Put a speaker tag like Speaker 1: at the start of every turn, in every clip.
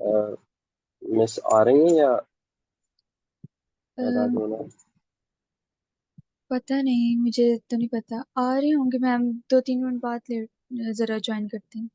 Speaker 1: Miss आ रही हैं या बता
Speaker 2: अम,
Speaker 1: दूँ ना?
Speaker 2: पता नहीं, मुझे तो नहीं पता। आ रहे होंगे मैम, 2-3 मिनट बाद लेट जरा ज्वाइन करते हैं।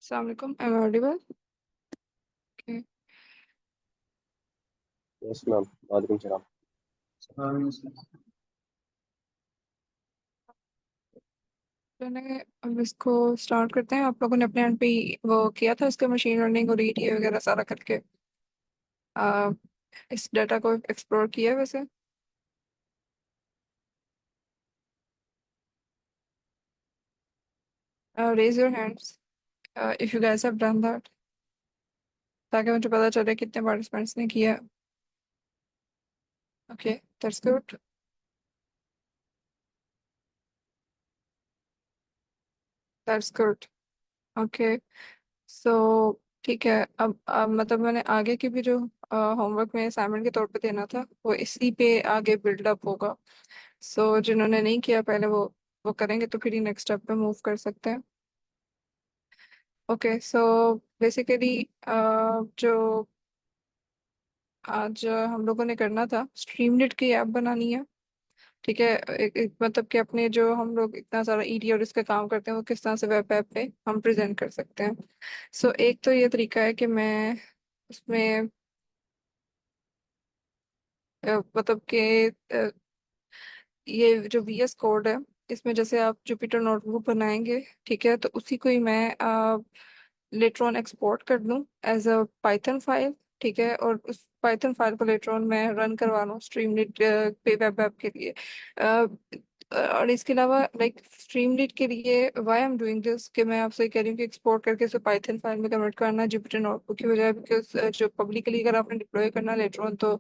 Speaker 3: अस्सलाम वालेकुम, am I audible? Okay.
Speaker 1: Yes ma'am, वालेकुम सलाम।
Speaker 3: मैंने अब इसको स्टार्ट करते हैं। आप लोगों ने अपने एंड पे वो किया था इसका मशीन लर्निंग और ईटीए वगैरह सारा करके आ, इस डाटा को एक्सप्लोर किया है वैसे। Raise your hands if you guys have done that, ताकि मुझे पता चले कितने पार्टिसिपेंट्स ने किया। Okay, that's good. That's good. Okay, so ठीक है। अब मतलब मैंने आगे की भी जो होमवर्क में असाइनमेंट के तौर पे देना था वो इसी पे आगे बिल्डअप होगा। सो जिन्होंने नहीं किया पहले वो करेंगे, तो फिर ही नेक्स्ट स्टेप पे मूव कर सकते हैं। ओके, सो बेसिकली जो आज हम लोगों ने करना था, स्ट्रीमलिट की ऐप बनानी है। ठीक है, एक मतलब कि अपने जो हम लोग इतना सारा ईडी और इसका काम करते हैं वो किस तरह से वेब ऐप पे हम प्रेजेंट कर सकते हैं। सो एक तो ये तरीका है कि मैं उसमें मतलब कि ये जो वीएस कोड है, इसमें जैसे आप जुपिटर नोटबुक बनाएंगे, ठीक है, तो उसी को ही मैं लेटर ऑन एक्सपोर्ट कर दूं एज अ पाइथन फाइल। ठीक है, और उस पाइथन फाइल को लेटर ऑन मैं रन करवा लूँ स्ट्रीमलीट पे वेब ऐप के लिए। अ, और इसके अलावा लाइक स्ट्रीमलीट के लिए why I am doing this, कि मैं आपसे कह रही हूँ कि एक्सपोर्ट करके इसे पाइथन फाइल में कन्वर्ट करना जुपिटर नोटबुक की बजाय, बिकॉज जो पब्लिकली अगर आपने डिप्लॉय करना लेटर ऑन, तो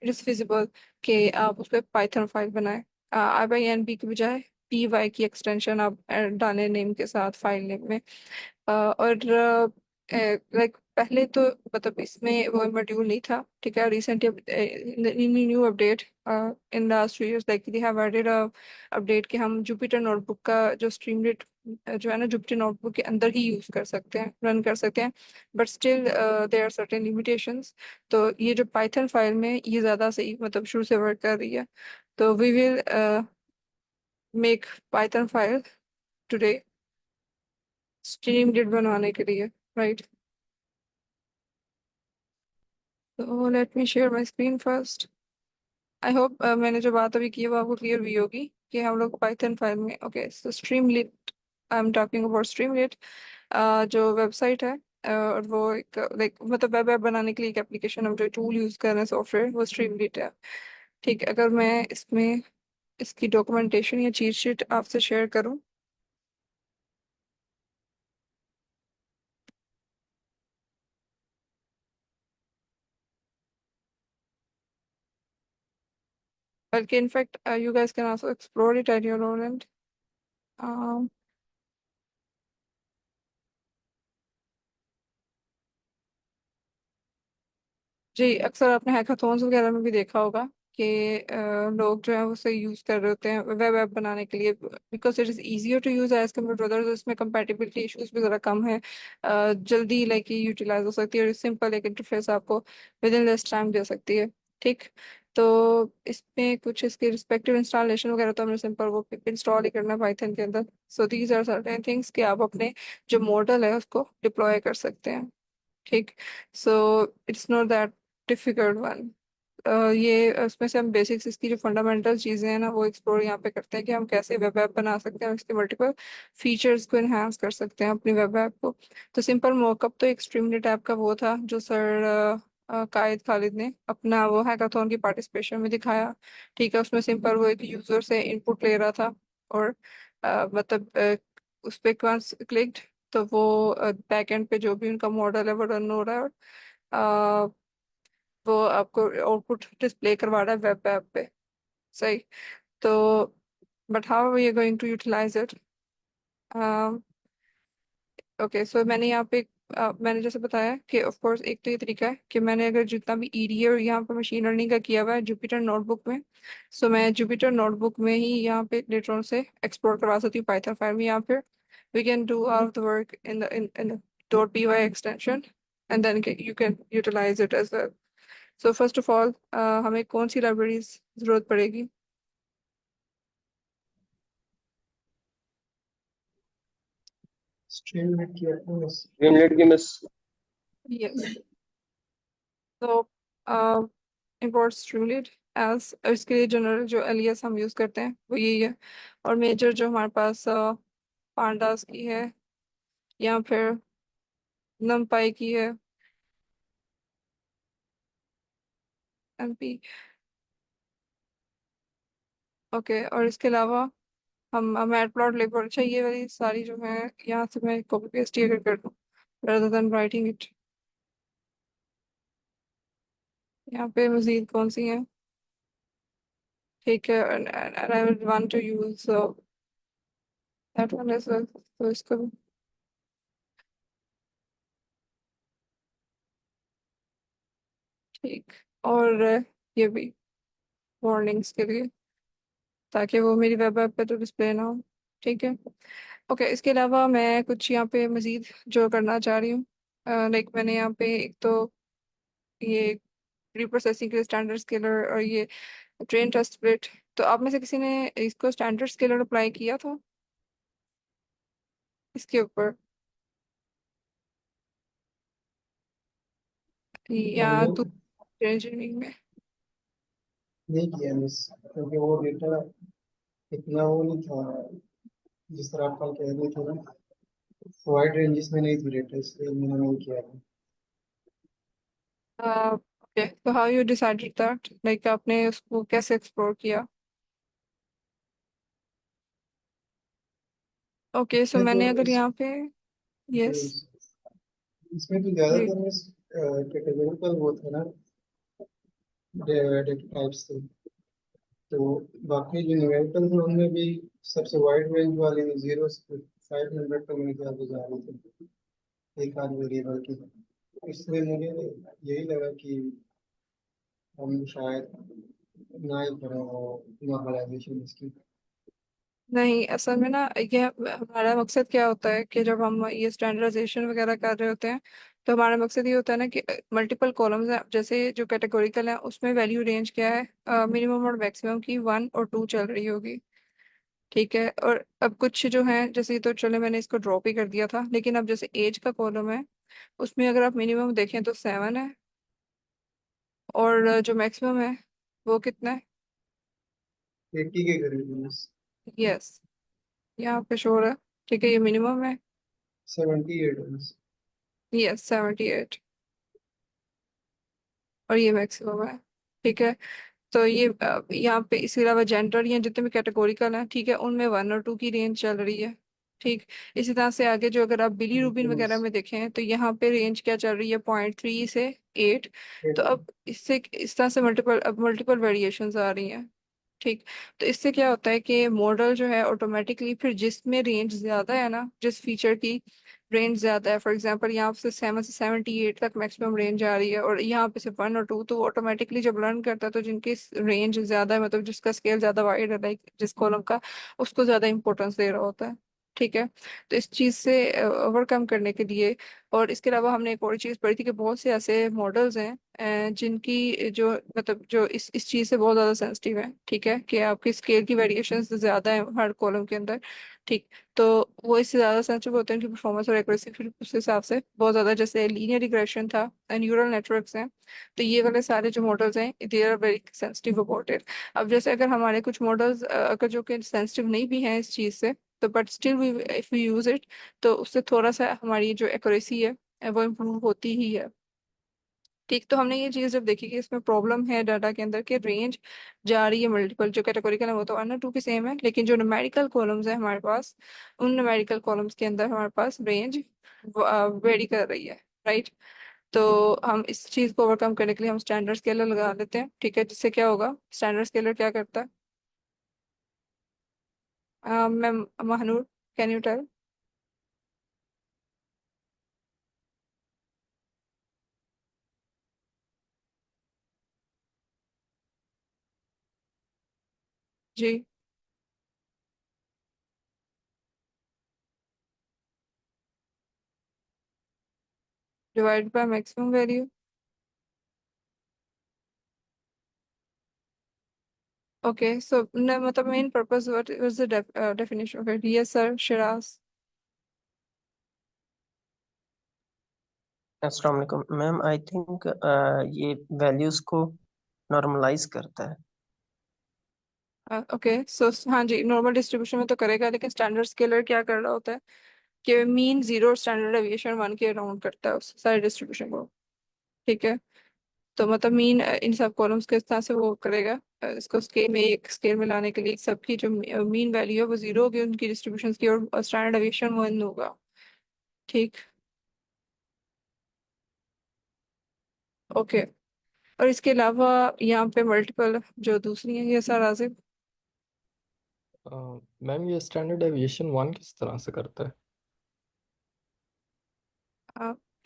Speaker 3: इट इज़ फिजिबल कि आप उस पर पाइथन फाइल बनाएं। IYNB की बजाय PY की एक्सटेंशन आप डालें नेम के साथ, फाइल नेम में। और लाइक पहले तो मतलब इसमें वो मॉड्यूल नहीं था। ठीक है, recently new update in last 2 years, like they have added update कि हम जुपिटर नोटबुक का जो स्ट्रीमलिट जो है ना, जुपिटर नोटबुक के अंदर ही यूज कर सकते हैं, रन कर सकते हैं। But still there are certain limitations. तो ये जो पाइथन फाइल में ये ज़्यादा सही मतलब शुरू से वर्क कर रही है। तो we will make Python file today Streamlit बनवाने के लिए, राइट? तो let me share my screen first. I hope मैंने जो बात अभी की है वो आपको क्लियर हुई होगी कि हम लोग पाइथन फाइल में। Okay, so Streamlit, I am talking about Streamlit. जो वेबसाइट है और वो एक लाइक मतलब वेब ऐप बनाने के लिए एक एप्लीकेशन, हम जो टूल यूज कर रहे हैं सॉफ्टवेयर, वो स्ट्रीमलिट है। ठीक है, अगर मैं इसमें इसकी डॉक्यूमेंटेशन या चीट शीट आपसे शेयर करूं, बल्कि in fact you guys can also explore it at your own end. जी, अक्सर आपने हैकाथॉन्स वगैरह में भी देखा होगा कि लोग जो है वो उसे यूज कर रहे होते हैं वेब ऐप बनाने के लिए, because it is easier to use as compare to others. इसमें कंपैटिबिलिटी इश्यूज भी ज़रा कम है, जल्दी लाइक यूटिलाइज हो सकती है और सिंपल एक इंटरफेस आपको विद इन लेस टाइम दे सकती है। ठीक, तो इसमें कुछ इसके रिस्पेक्टिव इंस्टॉलेशन वगैरह तो हमने सिंपल वो इंस्टॉल ही करना है पाइथन के अंदर। So these are certain things कि आप अपने जो मॉडल है उसको डिप्लॉय कर सकते हैं। ठीक, so it's not that difficult one. ये उसमें से हम बेसिक्स इसकी जो फंडामेंटल चीज़ें हैं ना वो एक्सप्लोर यहाँ पे करते हैं कि हम कैसे वेब ऐप बना सकते हैं, इसके मल्टीपल फीचर्स को इन्हांस कर सकते हैं अपनी वेब ऐप को। तो सिंपल मॉकअप तो एक्सट्रीमली टाइप का वो था जो सर कायद खालिद ने अपना वो हैकाथॉन की पार्टिसिपेशन में दिखाया। ठीक है, उसमें सिंपल वो एक यूजर से इनपुट ले रहा था और मतलब उस पर क्लिक्ड तो वो बैक एंड पे जो भी उनका मॉडल है वो रन हो रहा है और वो आपको आउटपुट डिस्प्ले करवा रहा है वेब ऐप पे। सही, तो but how we are going to utilize it? Okay, so मैंने यहाँ पे मैंने जैसे बताया कि ऑफ कोर्स एक तो ये तरीका है कि मैंने अगर जितना भी ईडीए और यहाँ पे मशीन लर्निंग का किया हुआ है जुपिटर नोटबुक में, सो मैं जुपिटर नोटबुक में ही यहाँ पे लेटर से एक्सप्लोर करवा सकती हूँ पाइथन फाइल में। यहाँ फिर we can do all the work in dot p y extension and then you can utilise it as well. So first of all हमें कौन सी लाइब्रेरीज जरूरत पड़ेगी?
Speaker 4: स्ट्रीमलाइट की अपनी बस।
Speaker 1: स्ट्रीमलाइट की मिस।
Speaker 3: यस, तो इंपोर्ट स्ट्रीमलीट एज इसके लिए जनरल जो एलियास हम यूज करते हैं वो यही है। और मेजर जो हमारे पास पांडास की है या फिर नमपाई की है, एमपी। ओके, और इसके अलावा हम मैटप्लॉट लेबर, अच्छा ये वाली सारी जो है यहाँ से मैं कॉपी पेस्ट ही अगर कर दूँ rather than writing it। यहाँ पे मजीद कौन सी है? ठीक है, and I would want to use that one as well, तो इसको भी ठीक। और ये भी वार्निंग्स के लिए ताकि वो मेरी वेब ऐप पे तो डिस्प्ले ना हो। ठीक है, ओके। इसके अलावा मैं कुछ यहाँ पे मजीद जो करना चाह रही हूँ, लाइक मैंने यहाँ पे एक तो ये प्री प्रोसेसिंग के लिए स्टैंडर्ड स्केलर और ये ट्रेन टेस्ट स्प्लिट, तो आप में से किसी ने इसको स्टैंडर्ड स्केलर अप्लाई किया था इसके ऊपर या
Speaker 4: हमने
Speaker 3: तो इंजीनियरिंग में?
Speaker 4: नहीं किया मिस, क्योंकि वो डेटा इतना वो नहीं था जिस तरह आप कल कह रहे थे ना, वाइड रेंजेस में नहीं थी डेटा, इसलिए मैंने नहीं किया था।
Speaker 3: ओके, तो how you decided that, like आपने उसको कैसे एक्सप्लोर किया? ओके, सो
Speaker 4: इसमें तो
Speaker 3: मैंने अगर यहाँ पे यस
Speaker 4: इसमें तो
Speaker 3: जी
Speaker 4: ज्यादातर मिस कैटेगरिकल वो था ना, डेटा टाइप्स थे। तो बाकी जो न्यूमेरिकल थे उनमें भी सबसे वाइड रेंज वाले में 0 से 500 तक मेरे ख्याल से जा रहे थे एक आध वेरिएबल की। इसलिए मुझे यही लगा कि हम शायद ना ही करें वो नॉर्मलाइजेशन इसकी।
Speaker 3: नहीं, असल में ना ये हमारा मकसद क्या होता है कि जब हम ये स्टैंडर्डाइजेशन वगैरह कर रहे होते हैं तो हमारा मकसद ये होता है ना कि मल्टीपल कॉलम्स हैं, जैसे जो कैटेगोरिकल है उसमें वैल्यू रेंज क्या है, मिनिमम और मैक्सिमम की 1 और 2 चल रही होगी। ठीक है, और अब कुछ जो है जैसे तो चले मैंने इसको ड्रॉप ही कर दिया था, लेकिन अब जैसे एज का कॉलम है उसमें अगर आप मिनिमम देखें तो 7 है और जो मैक्सिमम है वो कितना है?
Speaker 4: 80 के करीब बस।
Speaker 3: यस, यहाँ पे शोर है। ठीक है, ये मिनिमम है।
Speaker 4: 78 बस।
Speaker 3: यस, 78। और ये मैक्सिमम है। ठीक है, तो ये यहाँ पे इसके अलावा जेंडर या जितने भी कैटेगोरिकल हैं ठीक है उनमें 1 और 2 की रेंज चल रही है। ठीक, इसी तरह से आगे जो अगर आप बिली रूबिन वगैरह में देखें तो यहाँ पे रेंज क्या चल रही है, 0.3 से 8। तो अब इससे इस तरह से मल्टीपल वेरिएशंस आ रही हैं। ठीक, तो इससे क्या होता है कि मॉडल जो है ऑटोमेटिकली फिर जिसमें रेंज ज्यादा है ना जिस फीचर की, रेंज ज्यादा है, फॉर एग्जांपल यहाँ से 7 से 78 तक मैक्सिमम रेंज आ रही है, और यहाँ पे सिर्फ 1 और 2, तो ऑटोमेटिकली जब लर्न करता है तो जिनकी रेंज ज्यादा है, मतलब जिसका स्केल ज्यादा वाइड है, लाइक जिस कॉलम का, उसको ज्यादा इंपॉर्टेंस दे रहा होता है। ठीक है। तो इस चीज से ओवरकम करने के लिए, और इसके अलावा हमने एक और चीज पढ़ी थी कि बहुत से ऐसे मॉडल्स हैं जिनकी जो मतलब जो इस चीज से बहुत ज्यादा सेंसिटिव है, ठीक है, कि आपकी स्केल की वेरिएशन ज्यादा है हर कॉलम के अंदर। ठीक। तो वो इससे ज्यादा सेंसिटिव होते हैं, उनकी परफॉर्मेंस और एक्यूरेसी फिर उस हिसाब से बहुत ज्यादा, जैसे लीनियर रिग्रेशन था, न्यूरल नेटवर्क्स हैं। तो ये वाले सारे जो मॉडल्स हैं, they are very sensitive about it. अब जैसे अगर हमारे कुछ मॉडल्स अगर जो कि सेंसिटिव नहीं भी हैं इस चीज से, तो but still we if we use it, तो उससे थोड़ा सा हमारी जो एक्यूरेसी है वो इम्प्रूव होती ही है। ठीक। तो हमने ये चीज जब देखी कि इसमें प्रॉब्लम है डाटा के अंदर, कि रेंज जा रही है मल्टीपल, जो कैटेगोरिकल है वो तो 1 और 2 की सेम है, लेकिन जो न्यूमेरिकल कॉलम्स है हमारे पास, उन न्यूमेरिकल कॉलम्स के अंदर हमारे पास रेंज वेरी कर रही है। राइट। तो हम इस चीज को ओवरकम करने के लिए हम स्टैंडर्ड स्केलर लगा देते हैं। ठीक है। जिससे क्या होगा, स्टैंडर्ड स्केलर क्या करता है? Ma'am Mahanoor, can you tell? जी। Divide by maximum value. Okay, so मतलब main purpose, what is the definition of it? Yes sir, Shiraz.
Speaker 1: अस्सलाम वालेकुम मैम, आई थिंक ये वैल्यूज को नॉर्मलाइज करता है।
Speaker 3: ओके, सो हाँ जी, नॉर्मल डिस्ट्रीब्यूशन में तो करेगा, लेकिन स्टैंडर्ड स्केलर क्या कर रहा होता है कि मीन 0 और स्टैंडर्ड डेविएशन 1 के अराउंड करता है उस सारे डिस्ट्रीब्यूशन को। ठीक है। तो मतलब मीन इन सब कॉलम्स के तरह से वो करेगा, इसको स्केल में, एक स्केल में लाने के लिए सबकी जो मीन वैल्यू है वो 0 होगी उनकी डिस्ट्रीब्यूशन की, और स्टैंडर्ड डेविएशन 1 होगा। ठीक। ओके। और इसके अलावा यहाँ पे मल्टीपल जो दूसरी है, ये सर आसिफ,
Speaker 5: मैम ये स्टैंडर्ड डेविएशन 1 किस तरह से करता है?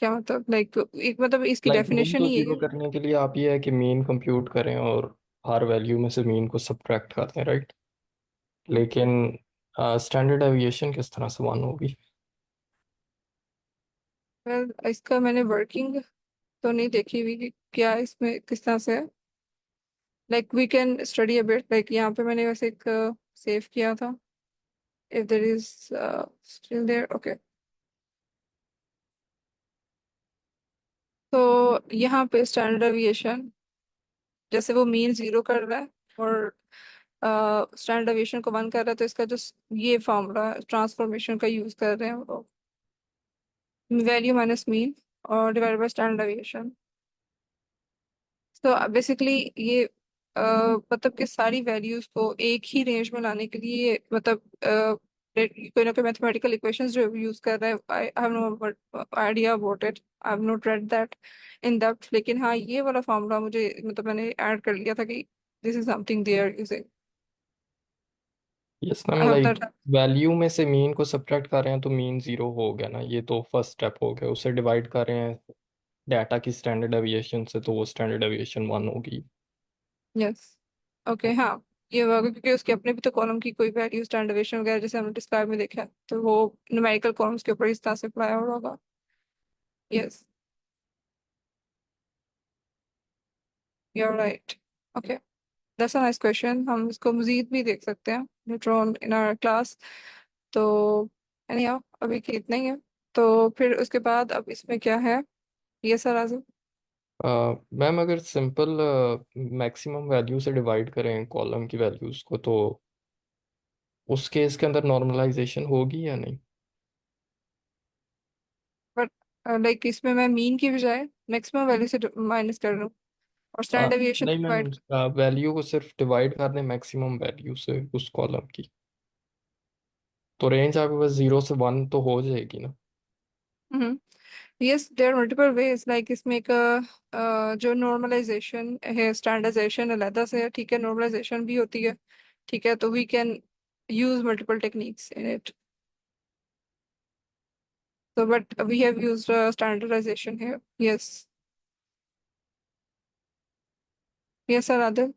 Speaker 3: क्या मतलब, लाइक एक मतलब इसकी
Speaker 5: लाइक मीन
Speaker 3: डेफिनेशन
Speaker 5: को
Speaker 3: ही
Speaker 5: जीरो
Speaker 3: है।
Speaker 5: करने के लिए आप ये है कि मीन कंप्यूट करें और हर वैल्यू में से मीन को सब्ट्रैक्ट करते हैं, राइट? लेकिन स्टैंडर्ड डेविएशन किस तरह से 1 होगी?
Speaker 3: वेल, इसका मैंने वर्किंग तो नहीं देखी हुई कि क्या इसमें किस तरह से है। Like we can study a bit, like यहाँ पे मैंने वैसे एक सेव किया था, if there is still there. Okay. तो यहाँ पे स्टैंडर्ड डेविएशन, जैसे वो मीन 0 कर रहा है और स्टैंडर्ड डेविएशन को 1 कर रहा है, तो इसका जो ये फॉर्मूला ट्रांसफॉर्मेशन का यूज कर रहे हैं, वैल्यू माइनस मीन और डिवाइड बाय स्टैंडर्ड डेविएशन। तो बेसिकली ये मतलब कि सारी वैल्यूज को एक ही रेंज में लाने के लिए, मतलब कोई ना कोई मैथमेटिकल इक्वेशंस जो यूज कर रहा है, I have no idea about it, I have not read that in depth, लेकिन हाँ ये वाला फॉर्मूला मुझे, मतलब मैंने ऐड कर लिया था कि this is something they are using.
Speaker 5: Yes
Speaker 3: I
Speaker 5: ma'am,
Speaker 3: hope
Speaker 5: like
Speaker 3: that.
Speaker 5: Value में से मीन को सब्ट्रैक्ट कर रहे हैं तो मीन 0 हो गया ना, ये तो फर्स्ट स्टेप हो गया। उसे डिवाइड कर रहे हैं डाटा की स्टैंडर्ड डेविएशन से, तो वो स्टैंडर्ड डेविएशन 1 होगी।
Speaker 3: यस। ओके, हाँ, ये होगा क्योंकि उसके अपने भी तो कॉलम की कोई वैल्यू स्टैंडर्ड डेविएशन वगैरह जैसे हमने डिस्क्राइब में देखा है, तो वो न्यूमेरिकल कॉलम्स के ऊपर इस तरह से अप्लाई हो रहा होगा। Yes, you are right. Okay, that's a nice question, हम इसको मजीद भी देख सकते हैं न्यूट्रॉन इन आवर क्लास। तो एनीहाउ अभी के इतना ही है। तो फिर उसके बाद अब इसमें क्या है, ये सर आजम?
Speaker 5: मैम अगर सिंपल मैक्सिमम वैल्यू से डिवाइड करें कॉलम की वैल्यूज को, तो उस केस के अंदर नॉर्मलाइजेशन होगी या नहीं?
Speaker 3: बट लाइक इसमें मैं मीन की बजाय मैक्सिमम वैल्यू से माइनस कर रहा हूँ और स्टैंडर्ड डेविएशन
Speaker 5: नहीं मैम,
Speaker 3: डिवाइड।
Speaker 5: वैल्यू को सिर्फ डिवाइड कर दें मैक्सिमम वैल्यू से उस कॉलम की, तो रेंज आपके पास 0 से 1 तो हो जाएगी ना?
Speaker 3: Yes, there are multiple ways, like इसमें एक जो नॉर्मलाइजेशन है, स्टैंडर्डाइजेशन अलहदा से है, ठीक है, नॉर्मलाइजेशन भी होती है। ठीक है। तो we can use multiple techniques in it. So, but we have used standardization here. Yes. Yes, sir, Adil.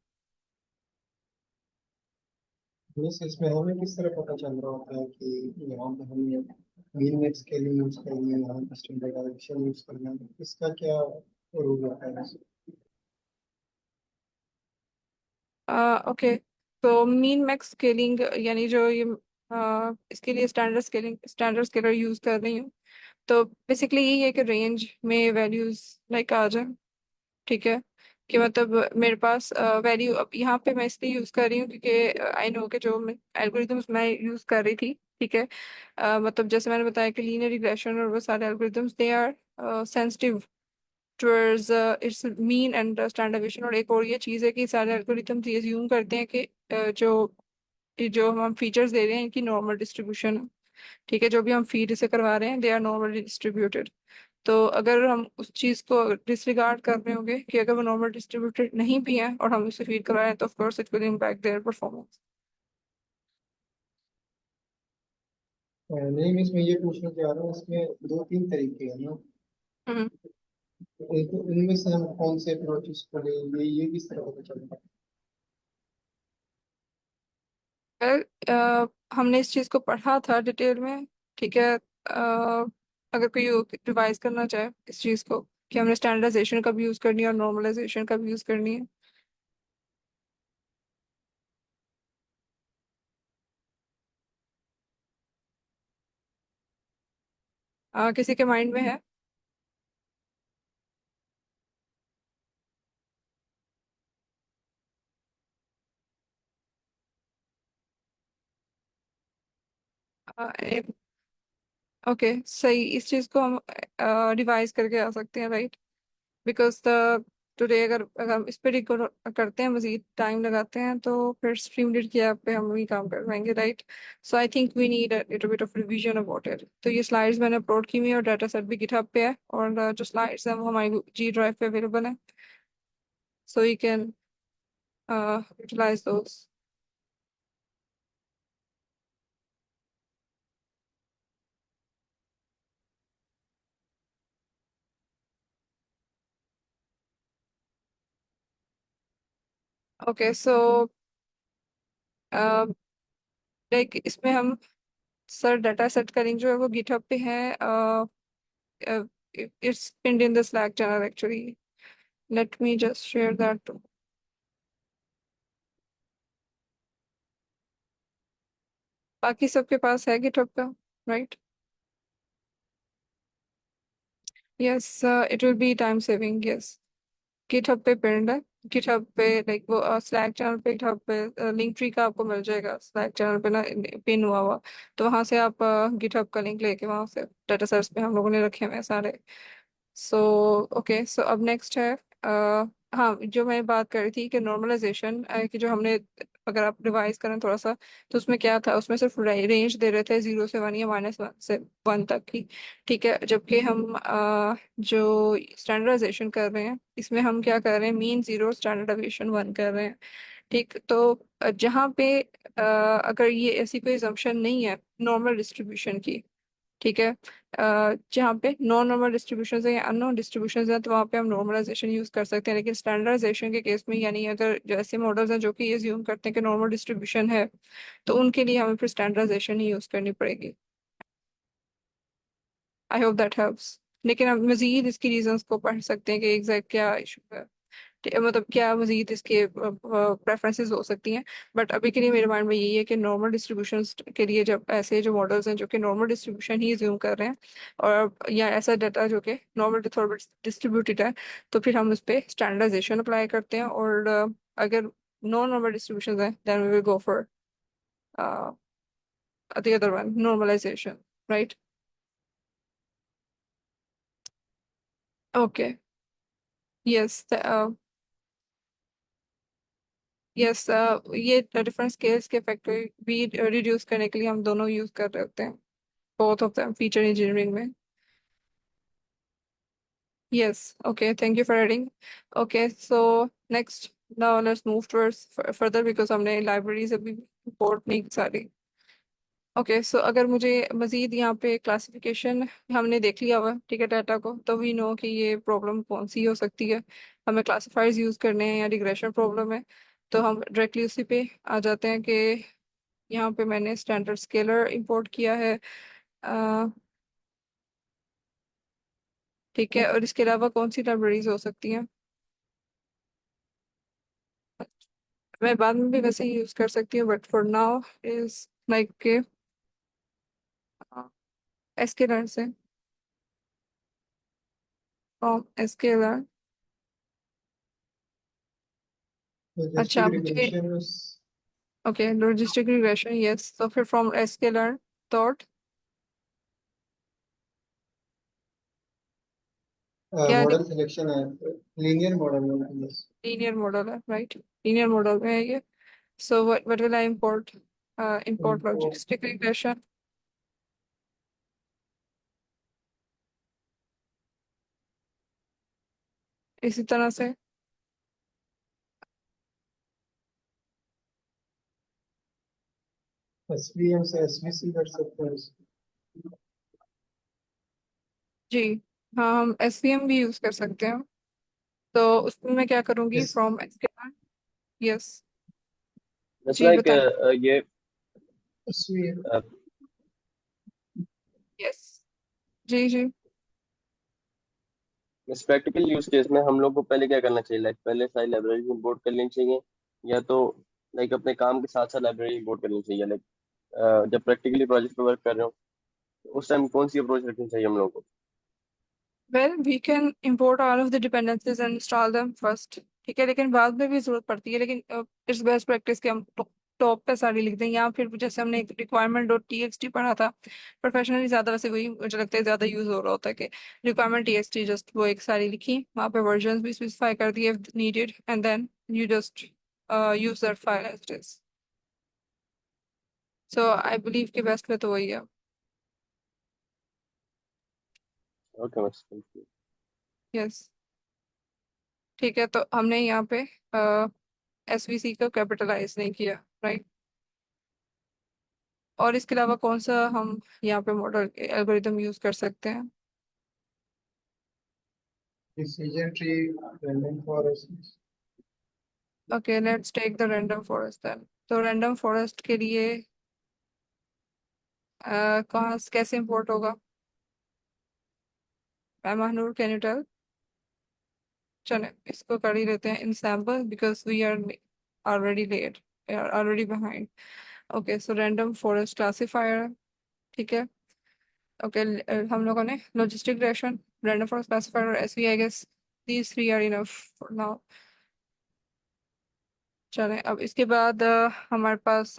Speaker 4: बस इसमें हमें किस तरह पता चल रहा होता है कि यहाँ पे हमने मीन मैक्स स्केलिंग यूज करनी है, यहाँ पे स्टैंडर्डाइजेशन यूज करना है, इसका क्या रूल होता है?
Speaker 3: ओके, तो मीन मैक्स स्केलिंग यानी जो ये इसके लिए स्टैंडर्ड स्केलर यूज कर रही हूँ। तो बेसिकली यही है कि रेंज में वैल्यूज लाइक आ जाए। ठीक है, कि मतलब मेरे पास वैल्यू अब यहाँ पे मैं इसलिए यूज कर रही हूँ क्योंकि आई नो कि जो एल्गोरिथम्स मैं यूज कर रही थी, ठीक है, मतलब जैसे मैंने बताया कि लीनियर रिग्रेशन और वो सारे algorithms they are sensitive towards its mean and standardisation. और एक और ये चीज़ है कि सारे एल्गोरिथम्स ये अज्यूम करते हैं कि जो हम फीचर्स दे रहे हैं इनकी नॉर्मल डिस्ट्रीब्यूशन है। ठीक है, जो भी हम फीड इसे करवा रहे हैं दे आर नॉर्मली डिस्ट्रीब्यूटेड। तो अगर हम उस चीज़ को डिसरिगार्ड कर रहे होंगे कि अगर वो नॉर्मल डिस्ट्रीब्यूटेड नहीं भी है और हम उसे फीड करवा रहे हैं तो of course it will impact their performance.
Speaker 4: नहीं, मैं इसमें ये पूछना चाह रहा हूँ, इसमें दो तीन तरीके हैं ना,
Speaker 3: हम्म।
Speaker 4: एक इनमें से हम कौन से अप्रोचेस पढ़ेंगे, ये किस तरह पता चलता है?
Speaker 3: वेल, हमने इस चीज़ को पढ़ा था डिटेल में। ठीक है, अगर कोई रिवाइज करना चाहे इस चीज़ को कि हमने स्टैंडर्डाइजेशन का भी यूज़ करनी है और नॉर्मलाइजेशन का भी यूज़ करनी है। किसी के माइंड में है? ओके, सही, इस चीज़ को हम रिवाइज करके आ सकते हैं, राइट? बिकॉज द टुडे अगर हम इस पे करते हैं, मजीद टाइम लगाते हैं, तो फिर स्ट्रीमलीड की ऐप पे हम वही काम कर पाएंगे, right? So I think we need little bit of revision about it. तो ये स्लाइड्स मैंने अपलोड की हुई है और डाटा सेट भी गिटहब पे है, और जो स्लाइड्स हैं वो हमारी जी ड्राइव पे अवेलेबल है, so you can utilise those. Okay, so like इसमें हम सर डाटा सेट का लिंक जो है वो गिटहब पे है। It's pinned in the Slack channel actually. Let me just share that. बाकी सबके पास है गिटहब का, right? Yes, it will be time saving, yes. GitHub पे पिन्ड है। गिटहब पे लाइक वो स्लैक चैनल पे, गिटहब पे लिंक ट्री का आपको मिल जाएगा स्लैक चैनल पे ना, पिन हुआ हुआ। तो वहां से आप गिटहब का लिंक लेके वहां से डाटा सेट्स पे हम लोगों ने रखे हुए हैं सारे। सो ओके, सो अब नेक्स्ट है हाँ, जो मैं बात कर रही थी कि नॉर्मलाइजेशन कि जो हमने, अगर आप रिवाइज करें थोड़ा सा, तो उसमें क्या था, उसमें सिर्फ रेंज दे रहे थे 0 से 1 या -1 से 1 तक की। ठीक है, जबकि हम जो स्टैंडर्डाइजेशन कर रहे हैं इसमें हम क्या कर रहे हैं, मीन 0 स्टैंडर्डाइजेशन 1 कर रहे हैं। ठीक, तो जहाँ पे अगर ये ऐसी कोई assumption नहीं है नॉर्मल डिस्ट्रीब्यूशन की, ठीक है, जहाँ पे नॉन नॉर्मल डिस्ट्रीब्यूशन है या अननोन डिस्ट्रीब्यूशन है, तो वहाँ पे हम नॉर्मलाइजेशन यूज कर सकते हैं। लेकिन स्टैंडर्डाइजेशन के केस में, यानी अगर जो ऐसे मॉडल्स हैं जो कि ये ज्यूम करते हैं कि नॉर्मल डिस्ट्रीब्यूशन है, तो उनके लिए हमें फिर स्टैंडर्डाइजेशन ही यूज करनी पड़ेगी। I hope that helps. लेकिन हम मजीद इसकी रीजंस को पढ़ सकते हैं कि एग्जैक्ट क्या इशू है, मतलब क्या मजीद इसके प्रेफरेंसेस हो सकती हैं। बट अभी के लिए मेरे माइंड में यही है कि नॉर्मल डिस्ट्रीब्यूशन के लिए जब ऐसे जो मॉडल्स हैं जो कि नॉर्मल डिस्ट्रीब्यूशन ही ज्यूम कर रहे हैं, और या ऐसा डाटा जो कि नॉर्मल डिस्ट्रीब्यूटेड है, तो फिर हम उस पर स्टैंडर्डाइजेशन अप्लाई करते हैं। और अगर नॉन नॉर्मल डिस्ट्रीब्यूशन है then we will go for the other one, normalisation, right? Okay, yes, yes, ये डिफरेंट स्केल्स के फैक्टर भी रिड्यूस करने के लिए हम दोनों यूज कर रहे होते हैं, both of them feature engineering में। Yes, okay, thank you for adding. Okay, so next, now let's move towards further because हमने libraries अभी import नहीं की सारी। ओके, सो अगर मुझे मज़ीद यहाँ पे क्लासिफिकेशन हमने देख लिया हुआ, ठीक है, डाटा को, तो वी नो कि ये प्रॉब्लम कौन सी हो सकती है, हमें क्लासीफायर्स यूज़ करने हैं या रिग्रेशन प्रॉब्लम है, तो हम डायरेक्टली उसी पे आ जाते हैं कि यहाँ पे मैंने स्टैंडर्ड स्केलर इंपोर्ट किया है। अ, ठीक है, और इसके अलावा कौन सी लाइब्रेरीज हो सकती हैं, मैं बाद में भी वैसे ही यूज़ कर सकती हूँ, but for now is like के एसकेलर से, फ्रॉम एसकेलर। अच्छा,
Speaker 4: Logistic
Speaker 3: मुझे
Speaker 4: regression is
Speaker 3: okay, logistic regression, yes, तो फिर फ्रॉम एसकेलर डॉट क्या
Speaker 4: model selection है, linear model है बस।
Speaker 3: लीनियर मॉडल है, राइट, लीनियर मॉडल में है ये। So what will I import, import
Speaker 4: इनको
Speaker 3: लॉजिस्टिक रिग्रेशन, इसी तरह से।
Speaker 4: SVM से SVC कर सकते हैं इसको।
Speaker 3: जी, हाँ, हम एसवीएम भी यूज कर सकते हैं, तो उसमें मैं क्या करूँगी,
Speaker 4: इस
Speaker 3: फ्रॉम एसकेलर, यस,
Speaker 6: It's
Speaker 3: जी
Speaker 6: like
Speaker 3: बताएं,
Speaker 6: ये
Speaker 4: SVM
Speaker 6: uh,
Speaker 3: यस, जी जी,
Speaker 6: इस प्रैक्टिकल यूज केस में हम लोग को पहले क्या करना चाहिए, लाइक पहले सारी लाइब्रेरी इंपोर्ट कर लेनी चाहिए, या तो लाइक अपने काम के साथ साथ लाइब्रेरी इंपोर्ट करनी चाहिए, लाइक जब प्रैक्टिकली प्रोजेक्ट पे वर्क कर रहे हो तो उस टाइम कौन सी अप्रोच रखनी चाहिए हम लोग को?
Speaker 3: Well we can import all of the dependencies and install them first, ठीक है, लेकिन बाद में भी जरूरत पड़ती है, लेकिन इट्स बेस्ट प्रैक्टिस कि हम टॉप पे सारी लिख दें, या फिर जैसे हमने एक requirement dot T x T पढ़ा था प्रोफेशनली, ज्यादा वैसे वही मुझे लगता है ज्यादा यूज हो रहा होता है कि requirement T x T, just वो एक सारी लिखी, वहाँ पे वर्जन भी स्पेसिफाई कर दिए needed, and then you just use that file as it is. So I believe कि बेस्ट में तो वही है।
Speaker 6: ओके बस thank you।
Speaker 3: यस, ठीक है, तो हमने यहाँ पे एसवीसी को कैपिटलाइज नहीं किया, राइट, और इसके अलावा कौन सा हम यहाँ पे मॉडल एल्गोरिदम यूज कर सकते हैं?
Speaker 4: decision tree random forest
Speaker 3: okay, let's take the random forest then. तो रैंडम फॉरेस्ट के लिए कहाँ कैसे इंपोर्ट होगा, महानूर, कैन यू टेल? चले इसको कर ही लेते हैं in sample, because we are already late, already behind. Okay, so random forest classifier, ठीक है, ओके, हम लोगों ने logistic regression, random forest classifier और SV, I guess these three are enough for now. चलें, अब इसके बाद हमारे पास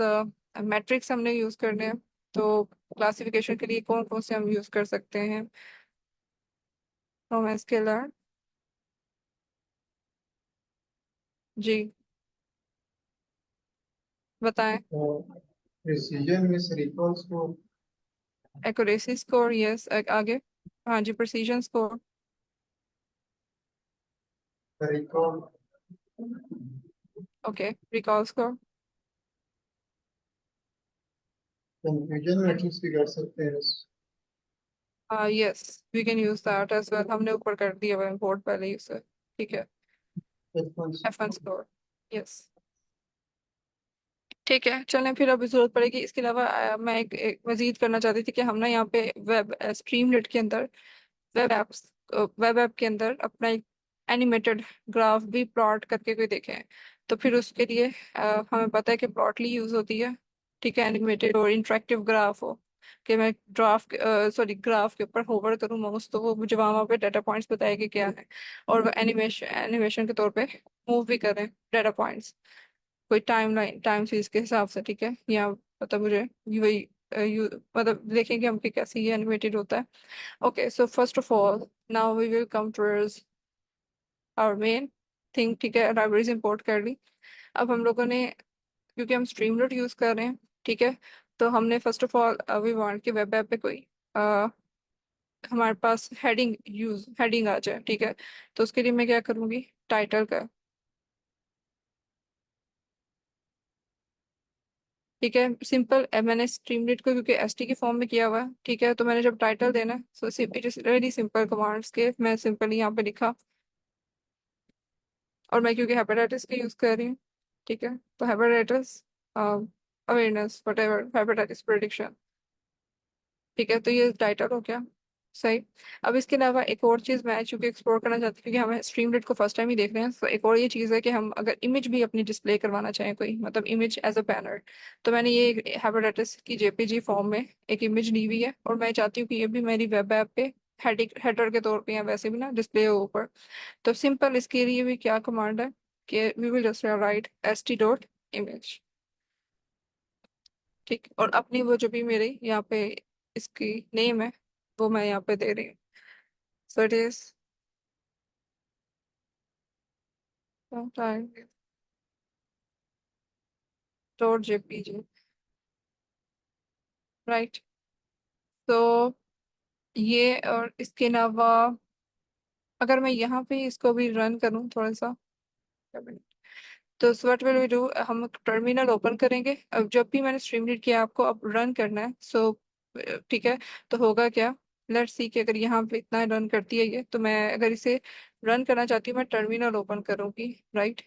Speaker 3: मैट्रिक्स हमने यूज करने हैं, तो क्लासिफिकेशन के लिए कौन कौन से हम यूज कर सकते हैं, फ्रॉम एसकेलर, जी बताएं।
Speaker 4: precision में recall score
Speaker 3: accuracy score, yes, आगे, हाँ जी, precision score,
Speaker 4: recall
Speaker 3: okay, recall score,
Speaker 4: confusion matrix भी कर सकते हैं
Speaker 3: yes, we can use that as well, हमने ऊपर कर दिया हुआ इम्पोर्ट पहले ही उसे, ठीक है,
Speaker 4: F1
Speaker 3: F one score, yes, ठीक है, चलें, फिर अभी जरूरत पड़ेगी इसके अलावा मैं एक मजीद करना चाहती थी कि हम ना यहाँ पे वेब स्ट्रीमलेट के अंदर, वेब एप्स, वेब ऐप के अंदर अपना एक एनिमेटेड ग्राफ भी प्लॉट करके कोई देखें, तो फिर उसके लिए हमें पता है कि प्लॉटली यूज होती है, ठीक है, एनिमेटेड और इंटरेक्टिव ग्राफ हो, कि मैं ग्राफ के ऊपर होवर करूँ माउस, तो वो मुझे वहाँ पे डाटा पॉइंट्स बताएगा क्या है, और वो एनिमेशन एनिमेशन के तौर पे मूव भी करें डाटा पॉइंट्स, कोई टाइम सीरीज के हिसाब से, ठीक है, या मतलब मुझे वही मतलब देखेंगे हम कि कैसे ये एनिमेटेड होता है। Okay, so first of all now we will come towards our main thing, ठीक है, लाइब्रेरीज इंपोर्ट कर ली। अब हम लोगों ने, क्योंकि हम स्ट्रीमलाइट यूज कर रहे हैं, ठीक है, तो हमने first of all we want कि वेब ऐप पे कोई अ, हमारे पास हेडिंग आ जाए, ठीक है, तो उसके लिए मैं क्या करूँगी, टाइटल का, ठीक है। सिंपल मैंने स्ट्रीमलीट को क्योंकि एसटी की फॉर्म में किया हुआ है, ठीक है, तो मैंने जब टाइटल देना है so it is very simple commands के मैं सिंपली यहाँ पे लिखा, और मैं क्योंकि हेपेटाइटिस का यूज कर रही हूँ, ठीक है, तो hepatitis awareness what ever hepatitis prediction, ठीक है, तो ये टाइटल हो गया सही। अब इसके अलावा एक और चीज़ मैं चूंकि एक्सप्लोर करना चाहती हूँ क्योंकि हमें स्ट्रीमलीट को फर्स्ट टाइम ही देख रहे हैं, तो एक और ये चीज़ है कि हम अगर इमेज भी अपनी डिस्प्ले करवाना चाहें कोई मतलब इमेज एज अ बैनर, तो मैंने ये हेपेटाइटिस की जेपीजी फॉर्म में एक इमेज ली हुई है और मैं चाहती हूँ कि ये भी मेरी वेब ऐप पे हेडर के तौर पे या वैसे भी ना डिस्प्ले हो ऊपर। तो सिंपल इसके लिए भी क्या कमांड है कि we will just right st.image, ठीक, और अपनी वो जो भी मेरे यहाँ पे इसकी नेम है वो मैं यहाँ पे दे रही हूँ, so it is dot JPG, right. तो ये और इसके अलावा अगर मैं यहाँ पे इसको भी रन करूँ थोड़ा सा, तो व्हाट विल वी डू, हम टर्मिनल ओपन करेंगे। अब जब भी मैंने स्ट्रीम रीड किया आपको अब रन करना है, सो ठीक है, तो होगा क्या, लेट्स सी कि अगर यहाँ पे इतना रन करती है ये, तो मैं अगर इसे रन करना चाहती हूँ मैं टर्मिनल ओपन करूँगी, राइट।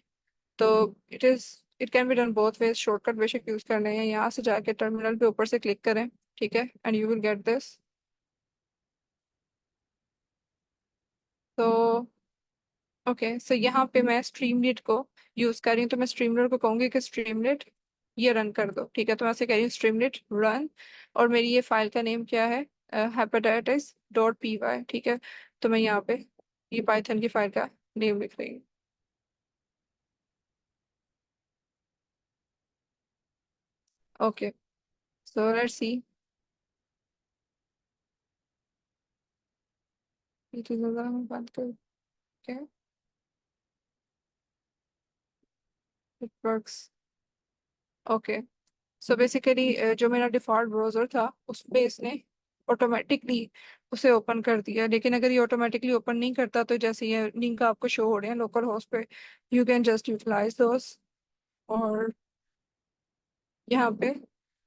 Speaker 3: तो it can be done both ways, shortcut बेशक यूज करने हैं, यहाँ से जाके टर्मिनल पे ऊपर से क्लिक करें, ठीक है, and you will get this. तो ओके, सो यहाँ पे मैं स्ट्रीमलीट को यूज कर रही हूँ, तो मैं स्ट्रीमलीट को कहूंगी कि स्ट्रीमलीट ये रन कर दो, ठीक है, तो मैं ऐसे कह रही हूँ स्ट्रीमलीट रन, और मेरी ये फाइल का नेम क्या है, hepatitis.py, ठीक है, तो मैं यहाँ पे ये पाइथन की फाइल का नेम लिख रही हूँ। ओके, सो लेट्स सी, ये चीज़ बंद कर, okay, it works, okay. So basically जो मेरा डिफॉल्ट ब्राउजर था उस पे इसने ऑटोमेटिकली उसे ओपन कर दिया, लेकिन अगर ये ऑटोमेटिकली ओपन नहीं करता तो जैसे ये लिंक आपको शो हो रहे हैं लोकल होस्ट पे, यू कैन जस्ट यूटिलाइज दोस, और यहाँ पे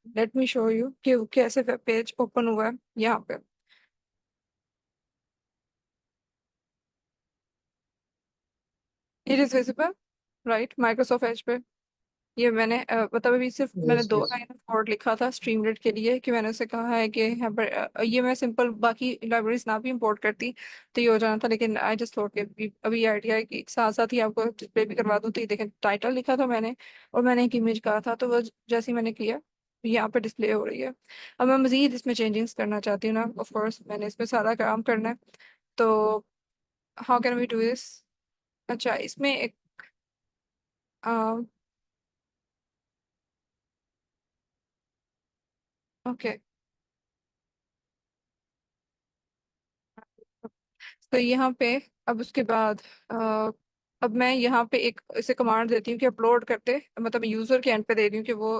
Speaker 3: लेट मी शो यू कि कैसे वेब पेज ओपन हुआ है यहाँ पे। It is visible, right, Microsoft Edge पे। ये मैंने मतलब अभी सिर्फ मैंने
Speaker 4: यस
Speaker 3: दो
Speaker 4: यस।
Speaker 3: लाइन कोड लिखा था स्ट्रीमलीट के लिए कि मैंने उसे कहा है कि यहाँ पर ये मैं सिंपल बाकी लाइब्रेरीज ना भी इंपोर्ट करती तो ये हो जाना था, लेकिन आई जस्ट थॉट कि अभी आइडिया है कि साथ साथ ही आपको डिस्प्ले भी करवा दूँ, तो ये देखें टाइटल लिखा था मैंने और मैंने एक इमेज कहा था, तो वो जैसे ही मैंने किया यहाँ पे डिस्प्ले हो रही है। अब मैं मजीद इसमें चेंजिंग्स करना चाहती हूँ ना, ऑफ कोर्स मैंने इसमें सारा काम करना है, तो how can we do this. अच्छा, इसमें एक ओके, तो यहाँ पे अब उसके बाद अब मैं यहाँ पे एक इसे कमांड देती हूँ कि अपलोड करते, मतलब यूजर के एंड पे दे रही हूँ कि वो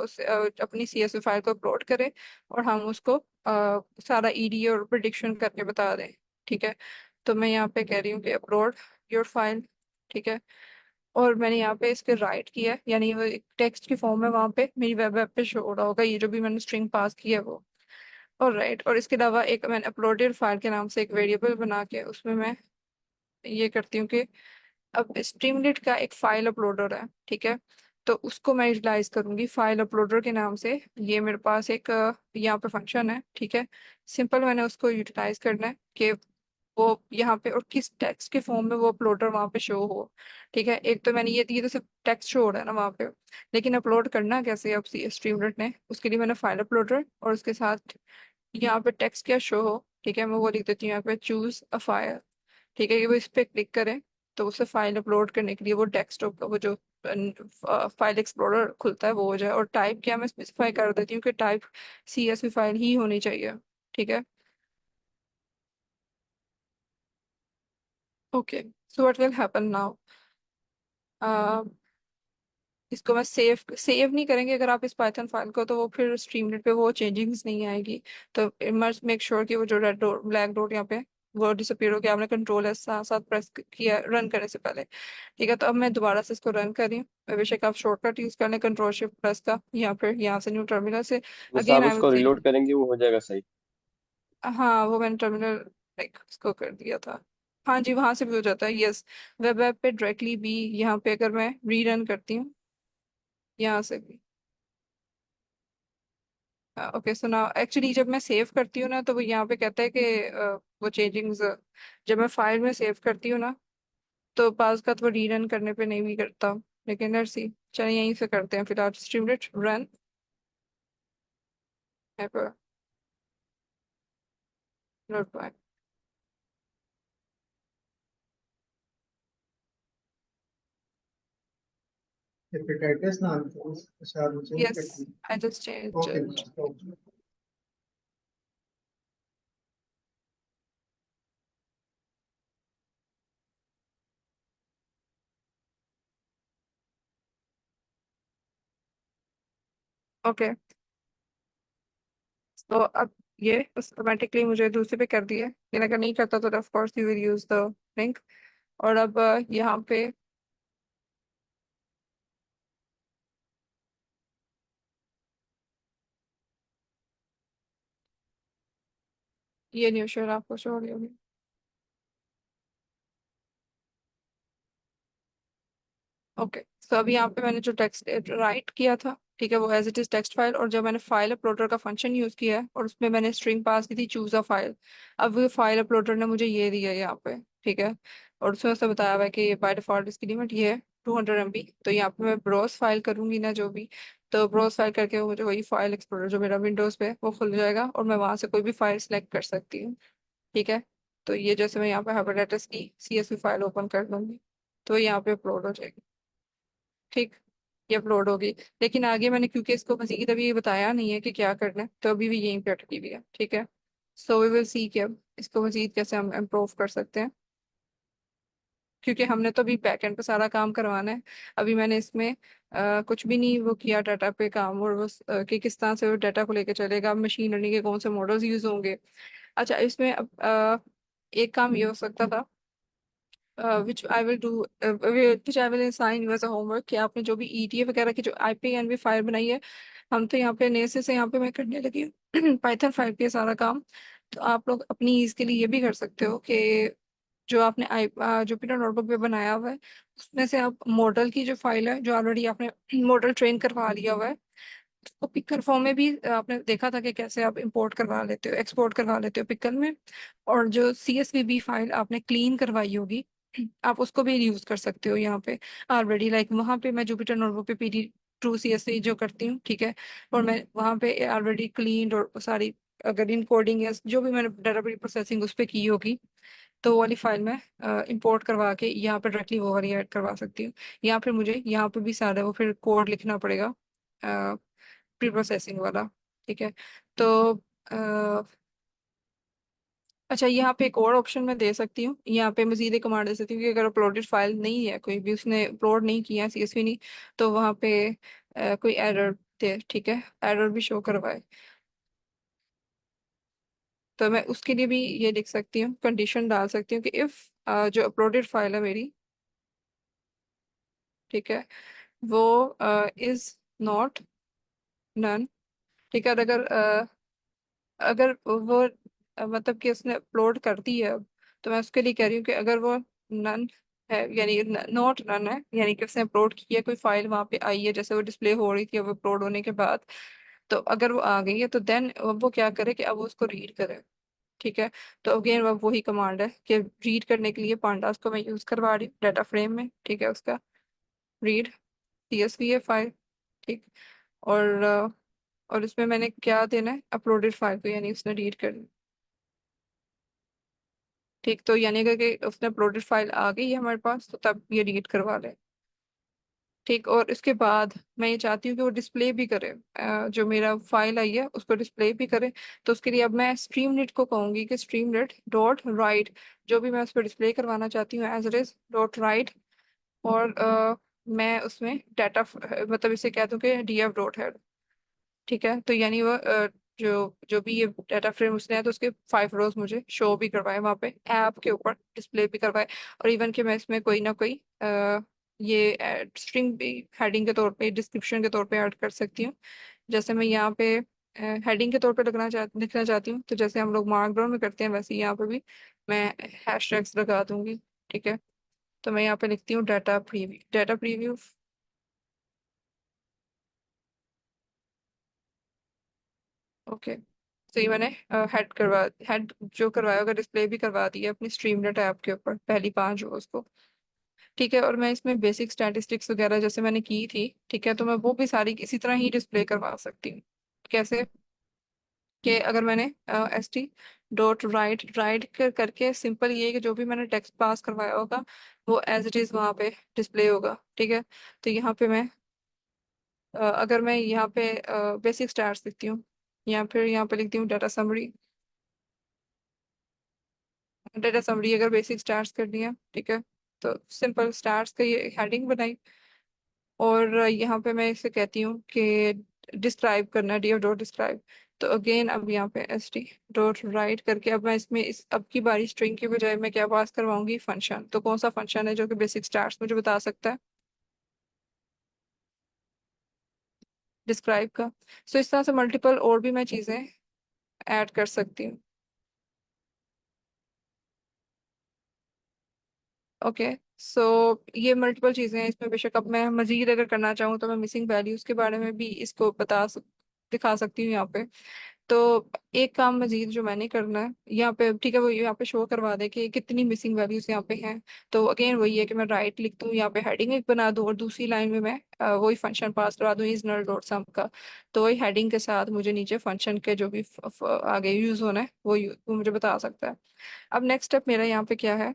Speaker 3: अपनी CSV फाइल को अपलोड करे और हम उसको सारा ईडी और प्रिडिक्शन करके बता दें, ठीक है। तो मैं यहाँ पे कह रही हूँ कि अपलोड योर फाइल, ठीक है, और मैंने यहाँ पे इसके राइट किया है, यानी वो एक टेक्स्ट की फॉर्म है, वहाँ पे मेरी वेब ऐप पे शो हो रहा होगा ये जो भी मैंने स्ट्रिंग पास किया है वो, और राइट, और इसके अलावा एक मैंने अपलोडेड फाइल के नाम से एक वेरिएबल बना के उसमें मैं ये करती हूँ कि अब स्ट्रीमलीट का एक फाइल अपलोडर है, ठीक है, तो उसको मैं यूटिलाइज करूंगी फाइल अपलोडर के नाम से। ये मेरे पास एक यहाँ पे फंक्शन है, ठीक है, सिंपल मैंने उसको यूटिलाइज करना है कि वो यहाँ पे और किस टेक्स्ट के फॉर्म में वो अपलोडर वहाँ पे शो हो, ठीक है। एक तो मैंने ये तो सिर्फ टेक्स्ट शो हो रहा है ना वहाँ पे, लेकिन अपलोड करना कैसे अब स्ट्रीमलीट ने, उसके लिए मैंने फाइल अपलोडर और उसके साथ यहाँ पे टेक्स्ट क्या शो हो, ठीक है, मैं वो लिख देती हूँ यहाँ पे चूज अ फाइल, ठीक है, ये वो इस पे क्लिक करें तो उसे फाइल अपलोड करने के लिए वो डेस्कटॉप का वो जो फाइल एक्सप्लोरर खुलता है वो हो जाए, और टाइप क्या मैं स्पेसिफाई कर देती हूँ कि टाइप CSV फाइल ही होनी चाहिए, ठीक है। Okay, so what will happen now, इसको मैं सेव सेव नहीं करेंगे अगर आप इस पाइथन फाइल को, तो वो फिर स्ट्रीमलीट पे वो चेंजिंग्स नहीं आएगी, तो मस्ट मेक श्योर कि वो जो रेड डॉट ब्लैक डॉट यहाँ पे वो डिसअपीयर हो गया, आपने कंट्रोल एस साथ साथ प्रेस किया रन करने से पहले। ठीक है, तो अब मैं दोबारा से इसको रन कर रही हूँ। बेशक आप शॉर्टकट यूज कर लें कंट्रोल शिफ्ट प्रेस का, या फिर यहाँ से न्यू टर्मिनल से।
Speaker 6: जैसे
Speaker 3: अगेन
Speaker 6: आप
Speaker 3: आई विल
Speaker 6: उसको
Speaker 3: क्लिक।
Speaker 6: रिलोड करेंगे वो हो जाएगा सही।
Speaker 3: हाँ, वो मैंने टर्मिनल लाइक उसको कर दिया था। हाँ जी, वहां से भी हो जाता है, यस। वेब ऐप पे डायरेक्टली भी, यहाँ पे अगर मैं रीरन करती हूँ यहाँ से भी। ओके, सो नाउ एक्चुअली जब मैं सेव करती हूँ ना, तो वो यहाँ पे कहता है कि वो चेंजिंग्स, जब मैं फाइल में सेव करती हूँ ना, तो पास का तो वो रीरन करने पे नहीं भी करता। लेकिन लेट्स सी, चलिए यहीं से करते हैं फिलहाल। स्ट्रीमलेट रन है पर नोट।
Speaker 4: हेपेटाइटिस नाम था शायद वो चेंज
Speaker 3: यस,
Speaker 4: करती
Speaker 3: I just
Speaker 4: okay
Speaker 3: change.
Speaker 4: Okay
Speaker 3: okay, तो अब ये ऑटोमेटिकली मुझे दूसरे पे कर दिया है, लेकिन अगर नहीं करता तो of course you will use the link. और अब यहाँ पे ये न्यू शेयर आपको शो हो रही होगी। ओके, तो अभी यहाँ पे मैंने जो टेक्स्ट राइट किया था, ठीक है, वो as it is text file. और जब मैंने फाइल अपलोडर का फंक्शन यूज किया है और उसमें मैंने स्ट्रिंग पास की थी चूज अ फाइल, अब वो फाइल अपलोडर ने मुझे ये दिया है यहाँ पे। ठीक है, और उसमें उसने बताया हुआ है कि बाय डिफॉल्ट इसकी लिमिट ये है 200 MB। तो यहाँ पे मैं ब्राउज फाइल करूंगी ना जो भी, तो ब्राउज फाइल करके वो मुझे वही फाइल एक्सप्लोरर जो मेरा विंडोज पे है, वो खुल जाएगा और मैं वहां से कोई भी फाइल सेलेक्ट कर सकती हूँ। ठीक है, तो ये जैसे मैं यहाँ पे हेपेटाइटिस की CSV फाइल ओपन कर लूंगी, तो यहाँ पे अपलोड हो जाएगी। ठीक, ये अपलोड होगी। लेकिन आगे मैंने क्योंकि इसको मजीद अभी ये बताया नहीं है कि क्या करना है, तो अभी भी यहीं पे अटकी हुई है। ठीक है, सो वी विल सी कि अब इसको मजीद कैसे हम इम्प्रूव कर सकते हैं, क्योंकि हमने तो अभी बैकएंड पे सारा काम करवाना है। अभी मैंने इसमें कुछ भी नहीं वो किया डाटा पे काम, और वो कि किस तरह से वो डाटा को लेके चलेगा, मशीन लर्निंग के कौन से मॉडल्स यूज होंगे। अच्छा, इसमें अब एक काम ये हो सकता था, which I will do, which I will assign you as a homework, कि आपने जो भी ETA वगैरह की जो IPNV फाइल बनाई है, हम तो यहाँ पे नए से यहाँ पे मैं करने लगी हूँ पाइथन 5 पे सारा काम। तो आप लोग अपनी ईज के लिए ये भी कर सकते हो कि जो आपने जुपिटर नोटबुक पे बनाया हुआ है, उसमें से आप मॉडल की जो फाइल है, जो ऑलरेडी आपने मॉडल ट्रेन करवा लिया हुआ है, उसको पिकर फॉर्म में भी आपने देखा था कि कैसे आप इंपोर्ट करवा लेते हो, एक्सपोर्ट करवा लेते हो पिकर में। और जो CSVB फाइल आपने क्लीन करवाई होगी, आप उसको भी यूज कर सकते हो यहाँ पे ऑलरेडी। लाइक वहाँ पे मैं जुपिटर नोटबुक पे PD ट्रू CSV जो करती हूँ, ठीक है, और मैं वहाँ पे ऑलरेडी क्लीन और सारी, अगर इन कोडिंग या जो भी मैंने डाटा प्रोसेसिंग उस पर की होगी, तो वो वाली फाइल मैं इंपोर्ट करवा के यहाँ पे डायरेक्टली वो वाली ऐड करवा सकती हूँ। यहाँ पे मुझे यहाँ पे भी सारा वो फिर कोड लिखना पड़ेगा प्री प्रोसेसिंग वाला। ठीक है, तो अच्छा, यहाँ पे एक और ऑप्शन मैं दे सकती हूँ, यहाँ पे मजीद एक कमांड दे सकती हूँ कि अगर अपलोडेड फाइल नहीं है, कोई भी उसने अपलोड नहीं किया CSV नहीं, तो वहाँ पे कोई एरर दे, ठीक है, एरर भी शो करवाए। तो मैं उसके लिए भी ये लिख सकती हूँ, कंडीशन डाल सकती हूँ कि इफ जो अपलोडेड फाइल है मेरी, ठीक है, वो इज नॉट नन। ठीक है, और अगर वो मतलब कि उसने अपलोड कर दी है अब, तो मैं उसके लिए कह रही हूँ कि अगर वो नन है, यानी नॉट नन है, यानी कि उसने अपलोड किया कोई फाइल वहां पे आई है, जैसे वो डिस्प्ले हो रही थी अब अपलोड होने के बाद, तो अगर वो आ गई है तो देन वो क्या करे कि अब वो उसको रीड करे। ठीक है, तो अगेन वो वही कमांड है कि रीड करने के लिए पांडास को मैं यूज करवा रही हूँ डाटा फ्रेम में। ठीक है, उसका रीड CSV है फाइल। ठीक, और और इसमें मैंने क्या देना है, अपलोडेड फाइल को, यानी उसने रीड करनी। ठीक, तो यानी कि उसने अपलोडेड फाइल आ गई है हमारे पास, तो तब ये डिलीट करवा ले। ठीक, और इसके बाद मैं ये चाहती हूँ कि वो डिस्प्ले भी करे, जो मेरा फाइल आई है उसको डिस्प्ले भी करे। तो उसके लिए अब मैं स्ट्रीमलीट को कहूंगी कि स्ट्रीमलीट डॉट राइट, जो भी मैं उस पर डिस्प्ले करवाना चाहती हूँ as it is dot write. और मैं उसमें डाटा मतलब इसे कह दूँ कि DF डॉट हेड। ठीक है, तो यानी वो जो जो भी ये डाटा फ्रेम उसने है तो उसके 5 रोज मुझे शो भी करवाए वहाँ पे ऐप के ऊपर डिस्प्ले भी करवाए। और इवन कि मैं इसमें कोई ना कोई ये स्ट्रिंग भी हेडिंग के तौर पे डिस्क्रिप्शन के तौर पे ऐड कर सकती हूँ। जैसे मैं यहाँ पे हेडिंग के तौर पे लिखना चाहती हूँ, तो जैसे हम लोग मार्कडाउन में करते हैं वैसे ही यहाँ पे भी मैं हैशटैग्स लगा दूंगी। ठीक है, तो मैं यहाँ पे लिखती हूँ डाटा प्रीव्यू। ओके, तो ये मैंने हेड जो करवाया होगा डिस्प्ले भी करवा दिया अपनी स्ट्रीमलेट ऐप के ऊपर पहली 5 रोज को। ठीक है, और मैं इसमें बेसिक स्टैटिस्टिक्स वगैरह जैसे मैंने की थी, ठीक है, तो मैं वो भी सारी इसी तरह ही डिस्प्ले करवा सकती हूँ। कैसे कि अगर मैंने st.write करके सिंपल ये है कि जो भी मैंने टेक्स्ट पास करवाया होगा वो एज इट इज वहाँ पे डिस्प्ले होगा। ठीक है, तो यहाँ पे मैं अगर मैं यहाँ पे बेसिक स्टार्स लिखती हूँ या फिर यहाँ पे लिखती हूँ डाटा समरी अगर बेसिक स्टार्स कर दिया, ठीक है, तो सिंपल स्टार्स का ये हेडिंग बनाई। और यहाँ पे मैं इसे कहती हूँ कि डिस्क्राइब करना, df.describe। तो अगेन अब यहाँ पे st.write करके अब मैं इसमें इस अब की बारी स्ट्रिंग के बजाय मैं क्या पास करवाऊंगी, फंक्शन। तो कौन सा फंक्शन है जो कि बेसिक स्टार्स मुझे बता सकता है, डिस्क्राइब का। सो इस तरह से मल्टीपल और भी मैं चीज़ें ऐड कर सकती हूँ। ओके, सो ये मल्टीपल चीज़ें हैं इसमें। बेशक अब मैं मजीद अगर करना चाहूँ तो मैं मिसिंग वैल्यूज के बारे में भी इसको दिखा सकती हूँ यहाँ पे। तो एक काम मजीद जो मैंने करना है यहाँ पे, ठीक है, वो यहाँ पे शो करवा दे कि कितनी मिसिंग वैल्यूज यहाँ पे हैं। तो अगेन वही है कि मैं राइट लिख दूँ, यहाँ पे हेडिंग एक बना दूँ और दूसरी लाइन में मैं वही फंक्शन पास करवा दूँ इज नल डॉट सम का। तो वही हेडिंग के साथ मुझे नीचे फंक्शन के जो भी आगे यूज होना है वो मुझे बता सकता है। अब नेक्स्ट स्टेप मेरा यहाँ पे क्या है,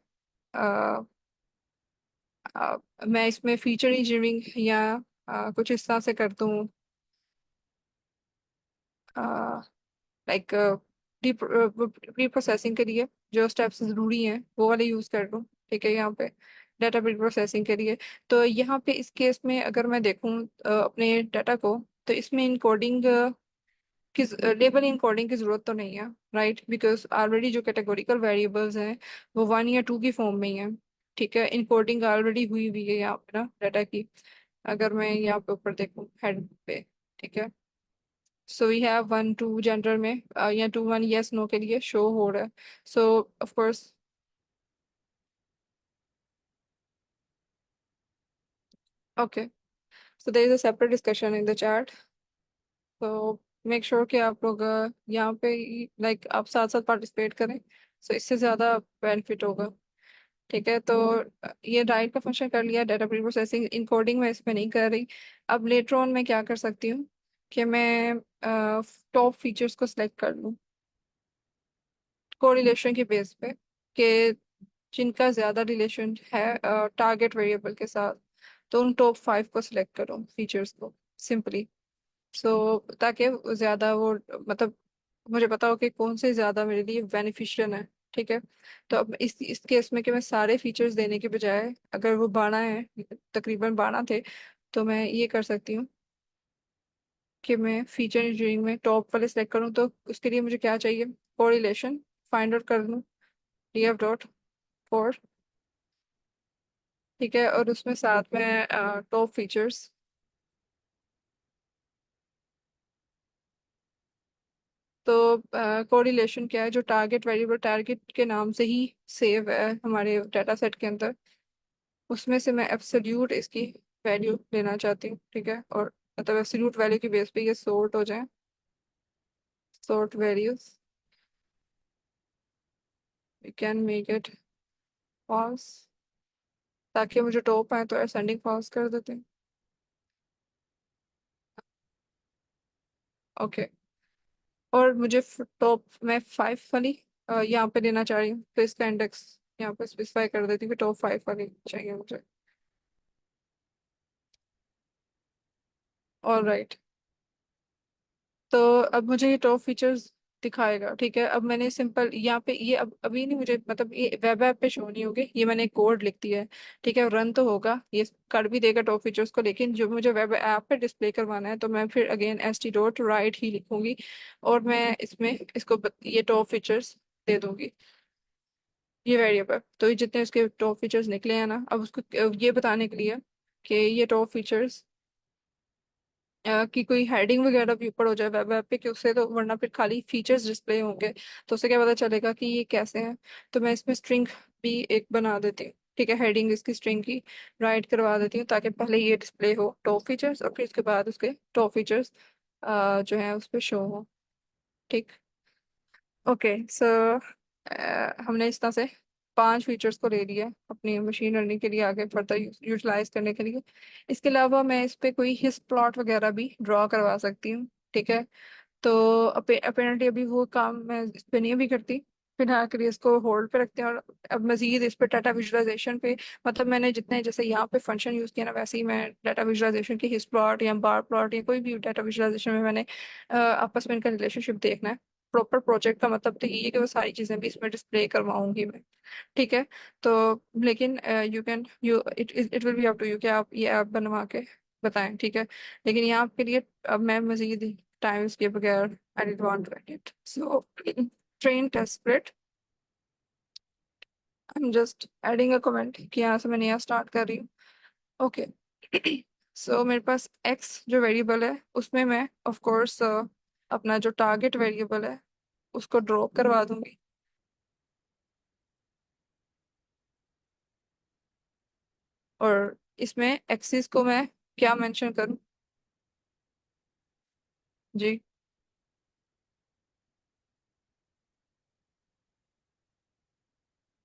Speaker 3: मैं इसमें फीचर इंजीनियरिंग या कुछ इस तरह से कर दूँ, लाइक प्री प्रोसेसिंग के लिए जो स्टेप्स जरूरी हैं वो वाले यूज कर लूँ। ठीक है, यहाँ पे डाटा प्री प्रोसेसिंग के लिए। तो यहाँ पे इस केस में अगर मैं देखूँ अपने डाटा को, तो इसमें इनकोडिंग की लेबल इनकोडिंग की जरूरत तो नहीं है, राइट, बिकॉज ऑलरेडी जो कैटेगोरिकल वेरिएबल्स हैं वो 1 या 2 की फॉर्म में ही है। ठीक है, इनकोडिंग ऑलरेडी हुई हुई है यहाँ पे ना डाटा की। अगर मैं यहाँ पे ऊपर देखूँ हेड पे, ठीक है, सो वी हैव 1 2 जेंडर में या 2 1 यस नो के लिए शो हो रहा है। So of course okay, so there is a separate discussion in the chat. तो मेक श्योर कि आप लोग यहाँ पे लाइक आप साथ साथ पार्टिसिपेट करें, सो इससे ज़्यादा बेनिफिट होगा। ठीक है, तो ये राइट का फंक्शन कर लिया, डाटा प्री प्रोसेसिंग इनकोडिंग मैं इसमें नहीं कर रही। अब लेटर ऑन मैं क्या कर सकती हूँ कि मैं टॉप फीचर्स को सिलेक्ट कर लूँ कोरिलेशन के बेस पे, कि जिनका ज्यादा रिलेशन है टारगेट वेरिएबल के साथ, तो उन टॉप 5 को सिलेक्ट करूँ फीचर्स को सिंपली। सो ताकि ज्यादा वो मतलब मुझे पता हो कि कौन से ज्यादा मेरे लिए बेनिफिशियल है। ठीक है, तो अब इस केस में कि मैं सारे फीचर्स देने के बजाय अगर वो 12 है, तकरीबन 12 थे, तो मैं ये कर सकती हूँ कि मैं फीचर इंजीनियरिंग में टॉप वाले सेलेक्ट करूँ। तो उसके लिए मुझे क्या चाहिए, कोरिलेशन फाइंड आउट कर लूँ df.for। ठीक है, और उसमें साथ में टॉप फीचर्स। तो कोरिलेशन क्या है, जो टारगेट वेरिएबल टारगेट के नाम से ही सेव है हमारे डाटा सेट के अंदर, उसमें से मैं एब्सोल्यूट इसकी वैल्यू लेना चाहती हूँ। ठीक है, और मतलब एब्सोल्यूट वैल्यू की बेस पे ये सॉर्ट हो जाए, sort values we can make it false, ताकि मुझे टॉप आए तो असेंडिंग फॉल्स कर देते हैं। ओके, और मुझे टॉप मैं 5 वाली यहाँ पे लेना चाह रही हूँ, तो इसका इंडेक्स यहाँ पे स्पेसिफाई कर देती हूँ कि टॉप 5 वाली चाहिए मुझे। ऑल राइट, तो अब मुझे ये टॉप फीचर्स दिखाएगा। ठीक है, अब मैंने सिंपल यहाँ पे ये अब अभी नहीं मुझे मतलब ये वेब ऐप पे शो नहीं होगी, ये मैंने कोड लिख दिया है। ठीक है, रन तो होगा, ये कर भी देगा टॉप फीचर्स को, लेकिन जो मुझे वेब ऐप पे डिस्प्ले करवाना है तो मैं फिर अगेन st.write ही लिखूंगी और मैं इसमें इसको ये टॉप फीचर्स दे दूंगी, ये वेरिएबल। तो ये जितने इसके टॉप फीचर्स निकले हैं ना, अब उसको ये बताने के लिए कि ये टॉप फीचर्स कि कोई हेडिंग वगैरह भी ऊपर हो जाए वेब ऐप पे, कि उससे तो वरना फिर खाली फीचर्स डिस्प्ले होंगे, तो उससे क्या पता चलेगा कि ये कैसे हैं। तो मैं इसमें स्ट्रिंग भी एक बना देती हूँ। ठीक है, हेडिंग इसकी स्ट्रिंग की राइट करवा देती हूँ ताकि पहले ये डिस्प्ले हो टॉप फीचर्स और फिर उसके बाद उसके टॉप फीचर्स जो है उस पर शो हो। ठीक, ओके सो हमने इस तरह से 5 फीचर्स को ले लिया अपनी मशीन लर्निंग के लिए आगे फर्दर यूटिलाइज करने के लिए। इसके अलावा मैं इस पे कोई हिस प्लॉट वगैरह भी ड्रॉ करवा सकती हूँ। ठीक है, तो अपेरेंटली अभी वो काम मैं इस पे नहीं भी करती, फिलहाल के लिए इसको होल्ड पे रखते हैं। और अब मजीद इस पे डाटा विजुअलाइजेशन पे, मतलब मैंने जितने जैसे यहाँ पे फंक्शन यूज किया ना, वैसे ही मैं डाटा विजुअलाइजेशन की हिस प्लॉट या बार प्लॉट या कोई भी डाटा विजुअलाइजेशन में मैंने आपस में इनका रिलेशनशिप देखना है। प्रॉपर प्रोजेक्ट का मतलब तो ये है कि वो सारी चीजें भी इसमें डिस्प्ले करवाऊंगी मैं। ठीक है, तो लेकिन you can you it it will be up to you कि आप ये ऐप बनवा के बताएं। ठीक है, लेकिन यहाँ के लिए अब मैं मजीद टाइम इसके बगैर I did want to edit so train test split I am just adding a comment कि यहाँ से मैं नया स्टार्ट कर रही हूँ। ओके सो मेरे पास x जो वेरिएबल है उसमें मैं ऑफ कोर्स अपना जो टारगेट वेरिएबल है उसको ड्रॉप करवा दूंगी। और इसमें एक्सिस को मैं क्या मेंशन करूँ जी?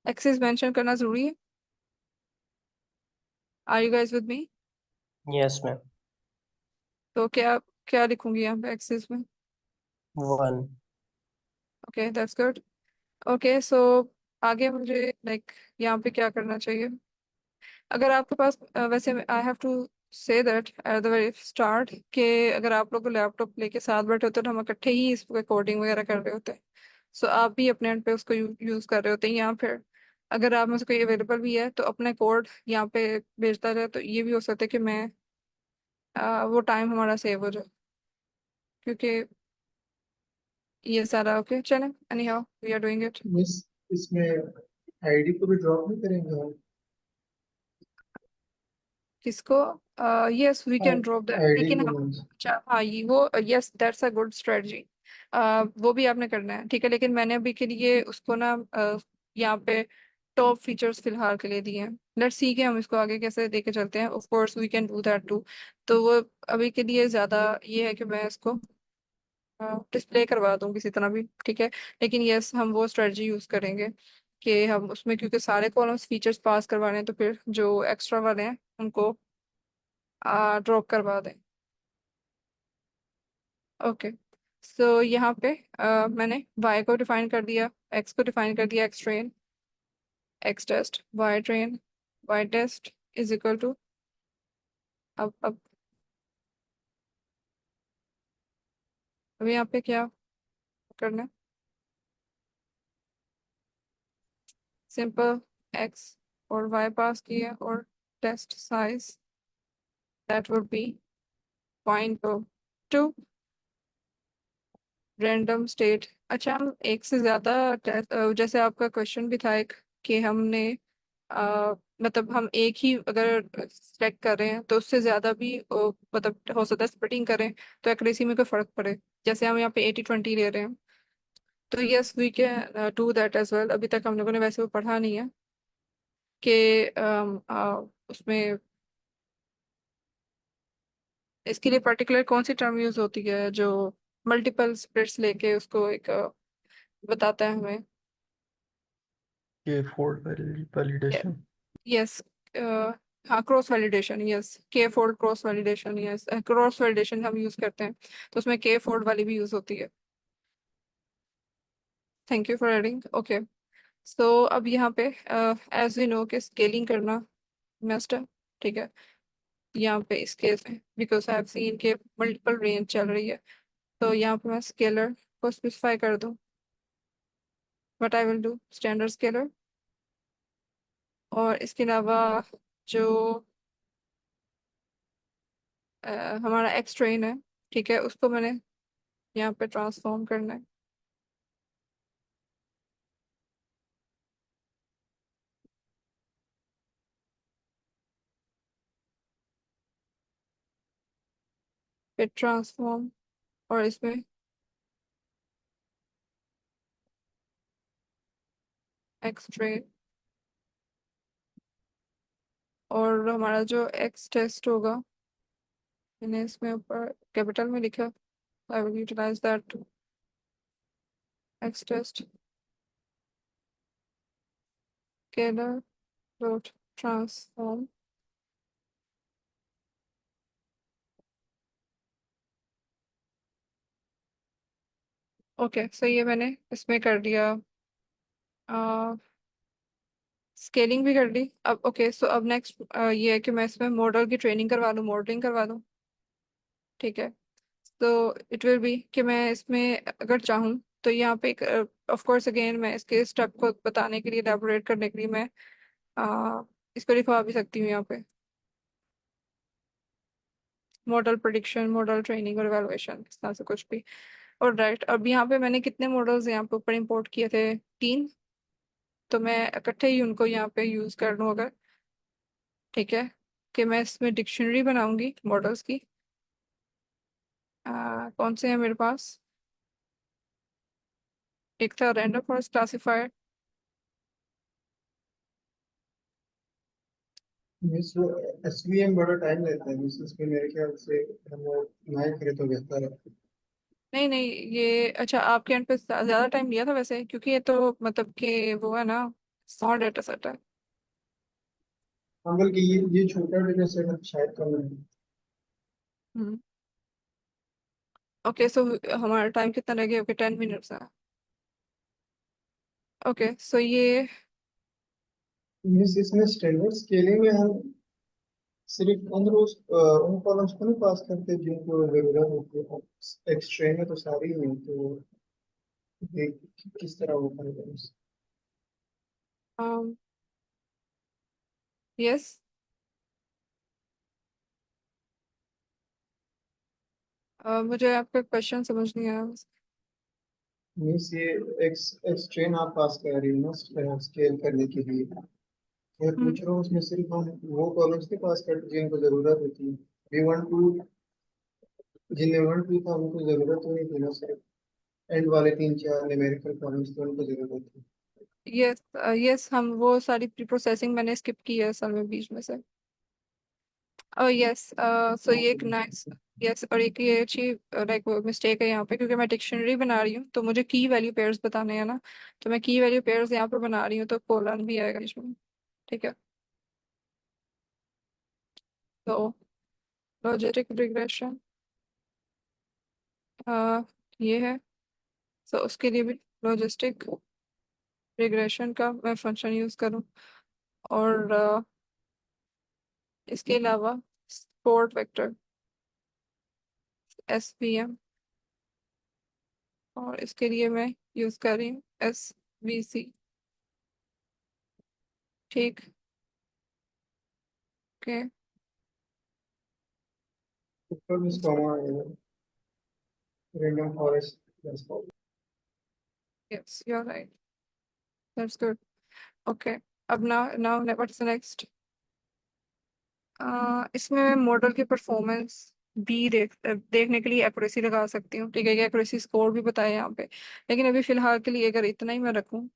Speaker 3: एक्सिस मेंशन करना जरूरी है? Are you guys with me?
Speaker 1: Yes ma'am.
Speaker 3: तो क्या क्या लिखूंगी यहाँ पे एक्सिस में?
Speaker 1: 1।
Speaker 3: Okay that's good. Okay so आगे मुझे लाइक यहाँ पे क्या करना चाहिए? अगर आपके पास वैसे I have to say that at the very start कि अगर आप लोग लैपटॉप लेके साथ बैठे होते तो हम इकट्ठे ही इस पे कोडिंग वगैरह कर रहे होते। सो आप भी अपने एंड पे उसको यूज कर रहे होते हैं, या फिर अगर आप में से कोई अवेलेबल भी है तो अपने कोड यहाँ पे भेजता रहे, तो ये भी हो सकता है कि मैं वो टाइम हमारा सेव हो जाए, क्योंकि ये सारा ओके चले anyhow we are doing it.
Speaker 4: Miss, इसमें आईडी को भी ड्रॉप नहीं करेंगे हम?
Speaker 3: किसको? Yes we can drop that,
Speaker 4: ID
Speaker 3: लेकिन
Speaker 4: को
Speaker 3: हम
Speaker 4: मीन्स
Speaker 3: अच्छा हाँ ये वो yes that's a good strategy. वो भी आपने करना है। ठीक है, लेकिन मैंने अभी के लिए उसको ना यहाँ पे टॉप फीचर्स फिलहाल के लिए दिए हैं। लेट्स सी के हम इसको आगे कैसे लेके चलते हैं, of course we can do that too. तो वो अभी के लिए ज्यादा ये है कि मैं इसको डिस्प्ले करवा दूँ किसी तरह भी। ठीक है, लेकिन यस हम वो स्ट्रेटजी यूज करेंगे कि हम उसमें क्योंकि सारे कॉलम्स फीचर्स पास करवाने हैं, तो फिर जो एक्स्ट्रा वाले हैं उनको ड्रॉप करवा दें। ओके सो यहाँ पे मैंने y को डिफाइन कर दिया, x को डिफाइन कर दिया, x train x test y train y test is equal to अब यहाँ पे क्या करना है? सिंपल x और y पास किया और test size that would be 0.2 random state. अच्छा हम एक से ज्यादा जैसे आपका क्वेश्चन भी था एक कि हमने मतलब हम एक ही अगर सेलेक्ट कर रहे हैं तो उससे ज्यादा भी मतलब हो सकता है स्प्लिटिंग करें तो एक्यूरेसी में कोई फर्क पड़े। जैसे हम यहाँ पे 80-20 ले रहे हैं, तो yes we can do that as well. अभी तक हम लोगों ने वैसे वो पढ़ा नहीं है कि उसमें इसके लिए पर्टिकुलर कौन सी टर्म यूज होती है जो मल्टीपल स्प्लिट्स लेके उसको एक बताता है हमें।
Speaker 5: ये फोल्ड वैलिडेशन।
Speaker 3: यस हाँ क्रॉस वैलिडेशन, यस के fold cross validation, yes cross validation हम यूज करते हैं, तो उसमें के फोल्ड वाली भी यूज होती है। Thank you for adding. Okay so अब यहाँ पे एज वी नो कि स्केलिंग करना मस्ट है। ठीक है, यहाँ पे इस केस में बिकॉज आई हैव सीन के मल्टीपल रेंज चल रही है, तो यहाँ पे मैं स्केलर को स्पेसिफाई कर दूं, but I will do standard scaler. और इसके अलावा जो हमारा एक्स ट्रेन है, ठीक है, उसको मैंने यहाँ पे ट्रांसफॉर्म करना है। फिर ट्रांसफॉर्म, और इसमें एक्स ट्रेन, और हमारा जो एक्स टेस्ट होगा, मैंने इसमें ऊपर कैपिटल में लिखा, I will utilize that x test scaler dot transform. Okay, so ये मैंने इसमें कर दिया, स्केलिंग भी कर ली। अब ओके, सो अब नेक्स्ट ये है कि मैं इसमें मॉडल की ट्रेनिंग करवा लूँ, मॉडलिंग करवा दूँ, ठीक है। तो इट विल बी कि मैं इसमें अगर चाहूँ तो यहाँ पे एक, ऑफ कोर्स अगेन मैं इसके स्टेप को बताने के लिए, एलेबोरेट करने के लिए मैं अ, इसको लिखवा भी सकती हूँ यहाँ पे, मॉडल प्रिडिक्शन, मॉडल ट्रेनिंग और इवैल्यूएशन, इस तरह से कुछ भी। और राइट, अब यहाँ पे मैंने कितने मॉडल्स यहाँ पे ऊपर इंपोर्ट किए थे, 3। तो मैं इकट्ठे ही उनको यहाँ पे यूज कर लूँ अगर, ठीक है, कि मैं इसमें डिक्शनरी बनाऊंगी मॉडल्स की। कौन से हैं मेरे पास, एक था रैंडम फॉरेस्ट क्लासिफायर।
Speaker 4: मीन्स वो एसवीएम बड़ा टाइम लेता है, मीन्स इसमें मेरे ख्याल से हम लोग ना करे तो बेहतर है।
Speaker 3: नहीं नहीं, ये अच्छा आपके एंड पे ज्यादा टाइम लिया था वैसे, क्योंकि ये तो मतलब कि वो है ना, स्मॉल डेटा सेट है।
Speaker 4: हाँ, बल्कि ये छोटा डेटा सेट शायद कम है।
Speaker 3: हम्म। ओके, सो हमारा टाइम कितना लगे, ओके 10 मिनट्स है। ओके, सो ये
Speaker 4: मीन्स इसमें स्टैंडर्ड स्केलिंग में हम सिर्फ उन कॉलम्स को नहीं पास करते जिनको जरूरत होती है। एक्सट्रेन में तो सारी ही हैं, तो देख किस तरह होता है।
Speaker 3: यस, मुझे आपका क्वेश्चन समझ नहीं आया।
Speaker 4: मीन्स ये एक्स एक्सट्रेन आप पास कर रही हो ना स्केल करने के लिए। मैं
Speaker 3: हम्म।
Speaker 4: पूछ रहा हूँ उसमें सिर्फ हम वो कॉलम्स के पास करते जिनको जरूरत होती है। वी वन टू, जिन्हें वन टू था उनको जरूरत तो नहीं थी ना, सिर्फ एंड वाले 3 4 न्यूमेरिकल कॉलम्स तो उनको जरूरत थी।
Speaker 3: यस, यस, हम वो सारी प्री प्रोसेसिंग मैंने स्किप की है असल में बीच में से। यस, सो ये एक नाइस, यस, और एक ये अच्छी लाइक मिस्टेक है यहाँ पे, क्योंकि मैं डिक्शनरी बना रही हूँ तो मुझे की वैल्यू पेयर्स बताने हैं ना, तो मैं की वैल्यू पेयर्स यहाँ पे बना रही हूँ, तो कोलन भी आएगा इसमें, ठीक है। तो लॉजिस्टिक रिग्रेशन ये है, तो उसके लिए भी लॉजिस्टिक रिग्रेशन का मैं फंक्शन यूज करूँ। और इसके अलावा सपोर्ट वेक्टर, SVM, और इसके लिए मैं यूज कर रही हूँ SVC, ठीक, ओके।
Speaker 4: ऊपर में कॉमा आएगा, random forest.
Speaker 3: Yes, you are right, that's good. Okay, अब नाउ नाउ व्हाट्स नेक्स्ट। इसमें मैं मॉडल की परफॉर्मेंस भी देखने के लिए एक्यूरेसी लगा सकती हूँ, ठीक है, एक्यूरेसी स्कोर भी बताया यहाँ पे, लेकिन अभी फिलहाल के लिए अगर इतना ही मैं रखूँ,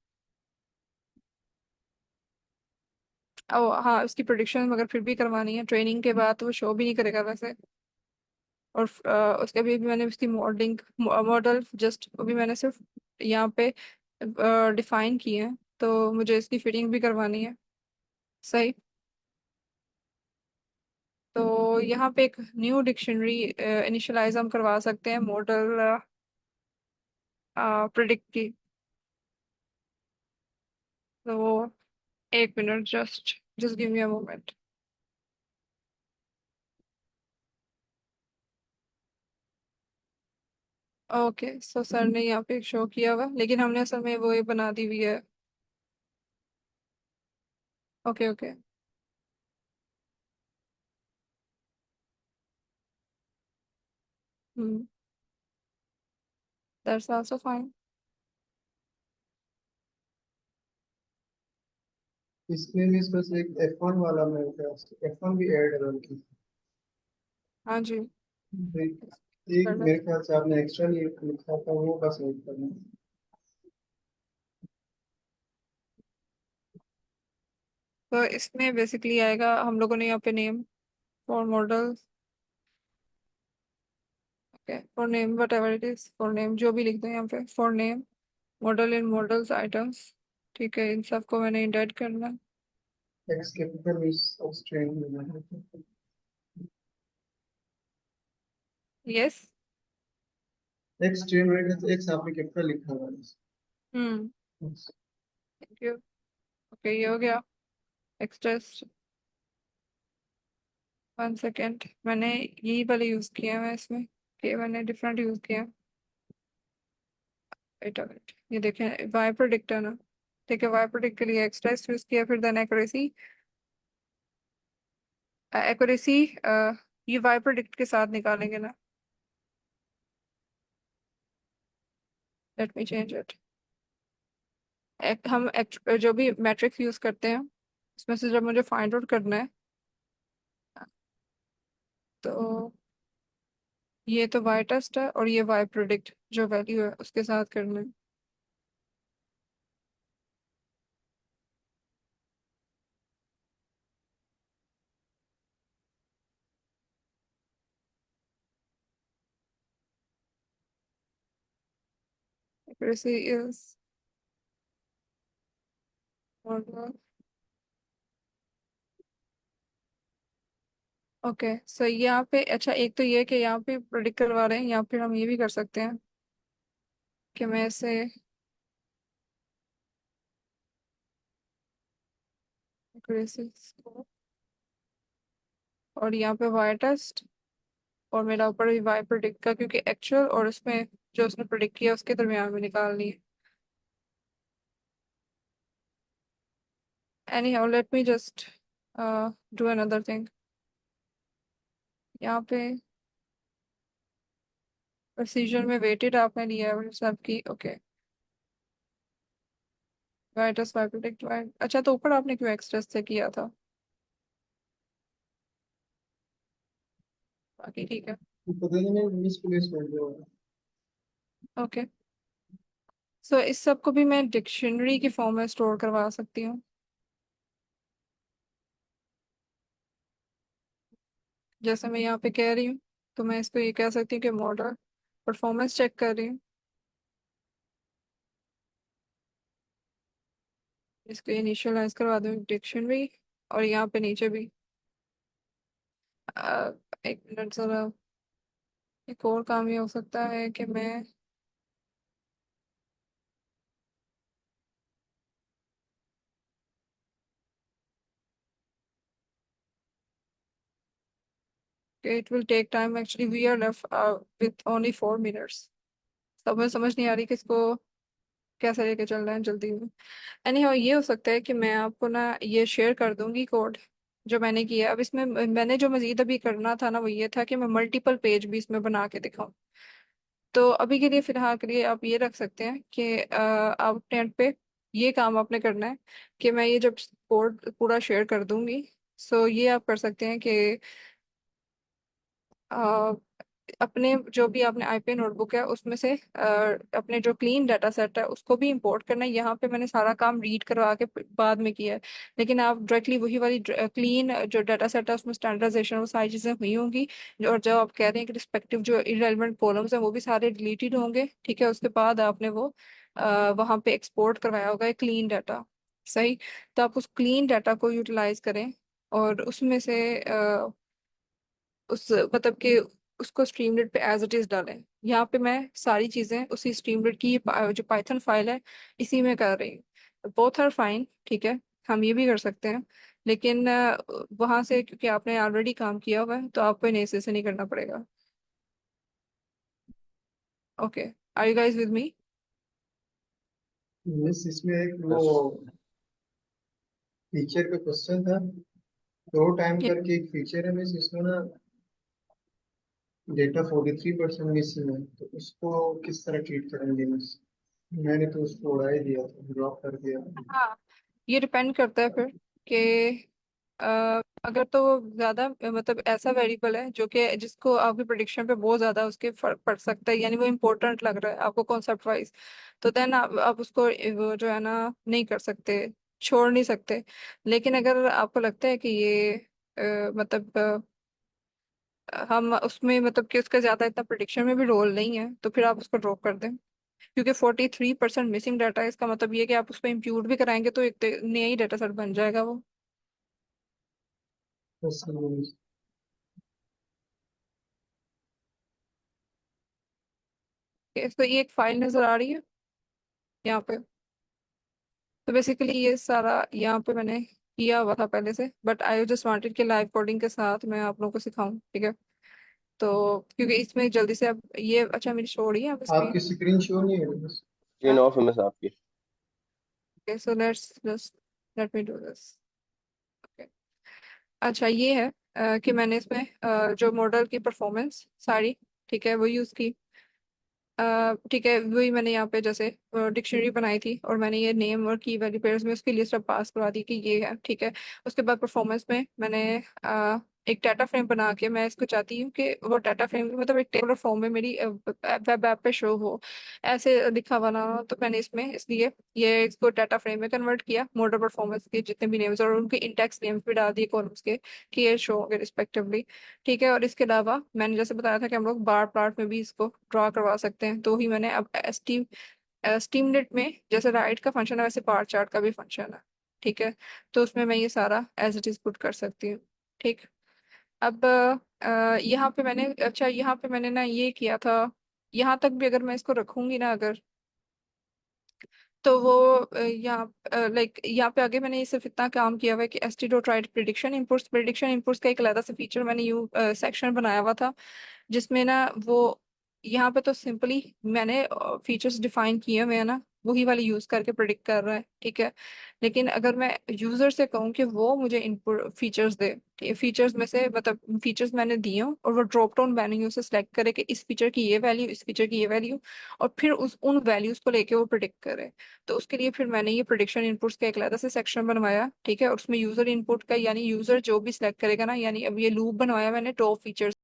Speaker 3: ओ हाँ, उसकी प्रोडिक्शन अगर फिर भी करवानी है ट्रेनिंग के बाद तो वो शो भी नहीं करेगा वैसे। और उसके भी मैंने उसकी मॉडल जस्ट अभी मैंने सिर्फ यहाँ पे डिफाइन किए हैं, तो मुझे इसकी फिटिंग भी करवानी है, सही। तो यहाँ पे एक न्यू डिक्शनरी इनिशियलाइज हम करवा सकते हैं मॉडल प्रिडिक्ट की। तो 1 minute, just just give me a moment. Okay, so sir ने यहाँ पे शो किया हुआ, लेकिन हमने असल में वो ये बना दी हुई है। Okay okay. Hmm, that's also fine.
Speaker 4: इसमें भी इसमें से एक F1 वाला मेरे ख्याल से F1 भी ऐड है बल्कि।
Speaker 3: हाँ जी।
Speaker 4: एक मेरे ख्याल से आपने एक्स्ट्रा लिखा था वो बस ऐड करना है।
Speaker 3: तो इसमें बेसिकली आएगा, हम लोगों ने यहाँ पे name for model, okay, for name what ever it is, for name जो भी लिख दो यहाँ पे, for name model in models items, ठीक है, इन सबको मैंने इंडेंट करना है।
Speaker 4: X capital is strain में है।
Speaker 3: यस।
Speaker 4: X strain rate है तो X आपने कैपिटल लिखा हुआ
Speaker 3: हम्म,
Speaker 4: है।
Speaker 3: Thank you. ओके, ये हो गया एक्सटेस्ट। 1 सेकेंड, मैंने यही वाले यूज किया है इसमें, कि मैंने डिफरेंट यूज किया। वेट वेट, ये देखें वाई प्रोडिक्ट है ना, ठीक है, वाई प्रोडिक्ट के लिए एक्सटेस्ट यूज किया, फिर देन एक्यूरेसी। एक्यूरेसी ये वाई प्रोडिक्ट के साथ निकालेंगे ना, लेट मी चेंज इट। हम जो भी मैट्रिक्स यूज करते हैं उसमें से जब मुझे फाइंड आउट करना है, तो ये तो वाई टेस्ट है और ये वाई प्रोडिक्ट जो वैल्यू है उसके साथ करना है। Accuracy is okay. सो यहाँ पे अच्छा, एक तो ये कि यहाँ पे प्रोडिक्ट करवा रहे हैं, या फिर हम ये भी कर सकते हैं कि मैं इसे accuracy score, और यहाँ पे वाई टेस्ट, और मेरा ऊपर भी वाई प्रोडिक्ट का, क्योंकि एक्चुअल और उसमें जो उसने प्रोडिक्ट किया उसके दरमियान में निकालनी है। anyhow let me just do another thing। यहाँ पे प्रोसीजर में वेटेड आपने लिया है सबकी, okay. Y test Y predict Y, अच्छा, तो ऊपर आपने क्यों एक्सट्रा से किया था? बाकी ठीक है।
Speaker 4: पता नहीं मिस प्लेस कर दिया होगा।
Speaker 3: ओके, सो इस सब को भी मैं डिक्शनरी की फॉर्म में स्टोर करवा सकती हूँ। जैसे मैं यहाँ पे कह रही हूँ, तो मैं इसको ये कह सकती हूँ कि मॉडल परफॉर्मेंस चेक कर रही हूँ, इसको इनिशियलाइज करवा दूँ डिक्शनरी, और यहाँ पे नीचे भी एक मिनट जरा, एक और काम ये हो सकता है कि मैं it will take time, actually we are left with only 4 minutes. सब में समझ नहीं आ रही कि इसको कैसे लेके चल रहे हैं जल्दी में। एनी हाउ ये हो सकता है कि मैं आपको ना ये शेयर कर दूंगी कोड जो मैंने किया। अब इसमें मैंने जो मजीद अभी करना था ना, वो ये था कि मैं मल्टीपल पेज भी इसमें बना के दिखाऊं। तो अभी के लिए फिलहाल के लिए आप ये रख सकते हैं कि आप अपने एंड पे ये काम आपने करना है कि मैं ये जब कोड पूरा शेयर कर दूंगी, सो ये आप कर सकते हैं कि अपने जो भी आपने आईपी नोटबुक है उसमें से अपने जो क्लीन डाटा सेट है उसको भी इंपोर्ट करना है। यहाँ पे मैंने सारा काम रीड करवा के बाद में किया है, लेकिन आप डायरेक्टली वही वाली क्लीन जो डाटा सेट है उसमें स्टैंडर्डाइजेशन वो सारी चीज़ें हुई होंगी, और जो आप कह रहे हैं कि रिस्पेक्टिव जो इरेलीवेंट कॉलम्स हैं वो भी सारे डिलीटेड होंगे, ठीक है। उसके बाद आपने वो वहाँ पे एक्सपोर्ट करवाया होगा क्लीन डाटा, सही। तो आप उस क्लीन डाटा को यूटिलाइज करें और उसमें से उस मतलब कि उसको स्ट्रीमलीट पे एज इट इज डालें। यहाँ पे मैं सारी चीजें उसी स्ट्रीमलीट की जो पाइथन फाइल है इसी में कर रही हूँ। बोथ आर फाइन, ठीक है, हम ये भी कर सकते हैं, लेकिन वहां से क्योंकि आपने ऑलरेडी काम किया हुआ है तो आपको नए सिरे से नहीं करना पड़ेगा। Okay, are you guys with me?
Speaker 4: Miss इसमें एक वो फीचर का क्वेश्चन था, दो टाइम करके एक फीचर है मिस, इसमें ना डेटा 43% मिसिंग है, तो उसको किस तरह ट्रीट करेंगे मिस? मैंने तो उसको उड़ा ही दिया था, ड्रॉप कर दिया।
Speaker 3: हाँ, ये डिपेंड करता है फिर कि अगर तो ज्यादा मतलब ऐसा वेरिएबल है जो कि जिसको आपकी प्रिडिक्शन पे बहुत ज्यादा उसके फर्क पड़ सकता है, यानी वो इम्पोर्टेंट लग रहा है आपको कॉन्सेप्ट वाइज, तो देन आप उसको वो जो है ना नहीं कर सकते, छोड़ नहीं सकते। लेकिन अगर आपको लगता है कि ये मतलब हम उसमें मतलब कि उसका ज्यादा इतना प्रिडिक्शन में भी रोल नहीं है, तो फिर आप उसको ड्रॉप कर दें। क्योंकि 43% मिसिंग डाटा है, इसका मतलब ये है कि आप उसको इम्प्यूट भी कराएंगे तो एक नया ही डाटा सेट बन जाएगा वो।
Speaker 4: बस मिस।
Speaker 3: तो ये एक फाइल नजर आ रही है यहाँ पे। तो बेसिकली ये सारा यहाँ पे मैंने किया हुआ था पहले से, बट आई जस्ट वांटेड कि लाइव कोडिंग के साथ मैं आप लोगों को सिखाऊं, ठीक है? तो क्योंकि इसमें जल्दी से अब ये अच्छा मेरी शो हो रही है अब
Speaker 4: आपकी
Speaker 3: स्क्रीन।
Speaker 4: स्क्रीन शो नहीं है बस।
Speaker 6: स्क्रीन ऑफ है मिस आपकी।
Speaker 3: Okay, so let's just let me do this. Okay, अच्छा ये है कि मैंने इसमें जो मॉडल की परफॉर्मेंस सारी, ठीक है, वो यूज़ की। ठीक है, वही मैंने यहाँ पे जैसे डिक्शनरी बनाई थी और मैंने ये नेम और की वैल्यू पेयर्स में उसकी लिस्ट अब पास करा दी कि ये है, ठीक है। उसके बाद परफॉर्मेंस में मैंने एक डाटा फ्रेम बना के मैं इसको चाहती हूँ कि वो डाटा फ्रेम मतलब एक टेबलर फॉर्म में मेरी वेब ऐप पे शो हो, ऐसे लिखा हुआ ना हो। तो मैंने इसमें इसलिए ये इसको डाटा फ्रेम में कन्वर्ट किया, मॉडल परफॉर्मेंस के जितने भी नेम्स और उनके इंडेक्स नेम्स भी डाल दिए कॉलम्स के कि ये शो होंगे रिस्पेक्टिवली, ठीक है। और इसके अलावा मैंने जैसे बताया था कि हम लोग बार प्लॉट में भी इसको ड्रॉ करवा सकते हैं, तो ही मैंने अब स्टीमलेट में जैसे राइट का फंक्शन है वैसे बार चार्ट का भी फंक्शन है, ठीक है। तो उसमें मैं ये सारा एज इट इज पुट कर सकती हूँ, ठीक। अब यहाँ पे मैंने अच्छा यहाँ पे मैंने ना ये किया था, यहाँ तक भी अगर मैं इसको रखूंगी ना अगर, तो वो यहाँ लाइक यहाँ पे आगे मैंने ये सिर्फ इतना काम किया हुआ है कि S T dot right prediction inputs का एक अलग सा फीचर मैंने यू सेक्शन बनाया हुआ था, जिसमें ना वो यहाँ पे तो सिंपली मैंने फीचर्स डिफाइन किए हुए हैं ना, वही वाले यूज करके प्रिडिक्ट कर रहा है, ठीक है। लेकिन अगर मैं यूजर से कहूँ कि वो मुझे इनपुट फीचर्स दे, फीचर्स में से मतलब फीचर्स मैंने दिए हों और वो ड्रॉप डाउन मेन्यू से सिलेक्ट करे कि इस फीचर की ये वैल्यू, इस फीचर की ये वैल्यू, और फिर उस उन वैल्यूज को लेके वो प्रिडिक्ट करे, तो उसके लिए फिर मैंने ये प्रिडिक्शन इनपुट्स का एक अलग से सेक्शन बनवाया, ठीक है। और उसमें यूजर इनपुट का यानी यूजर जो भी सिलेक्ट करेगा ना, यानी अब ये लूप बनवाया मैंने टॉप फीचर्स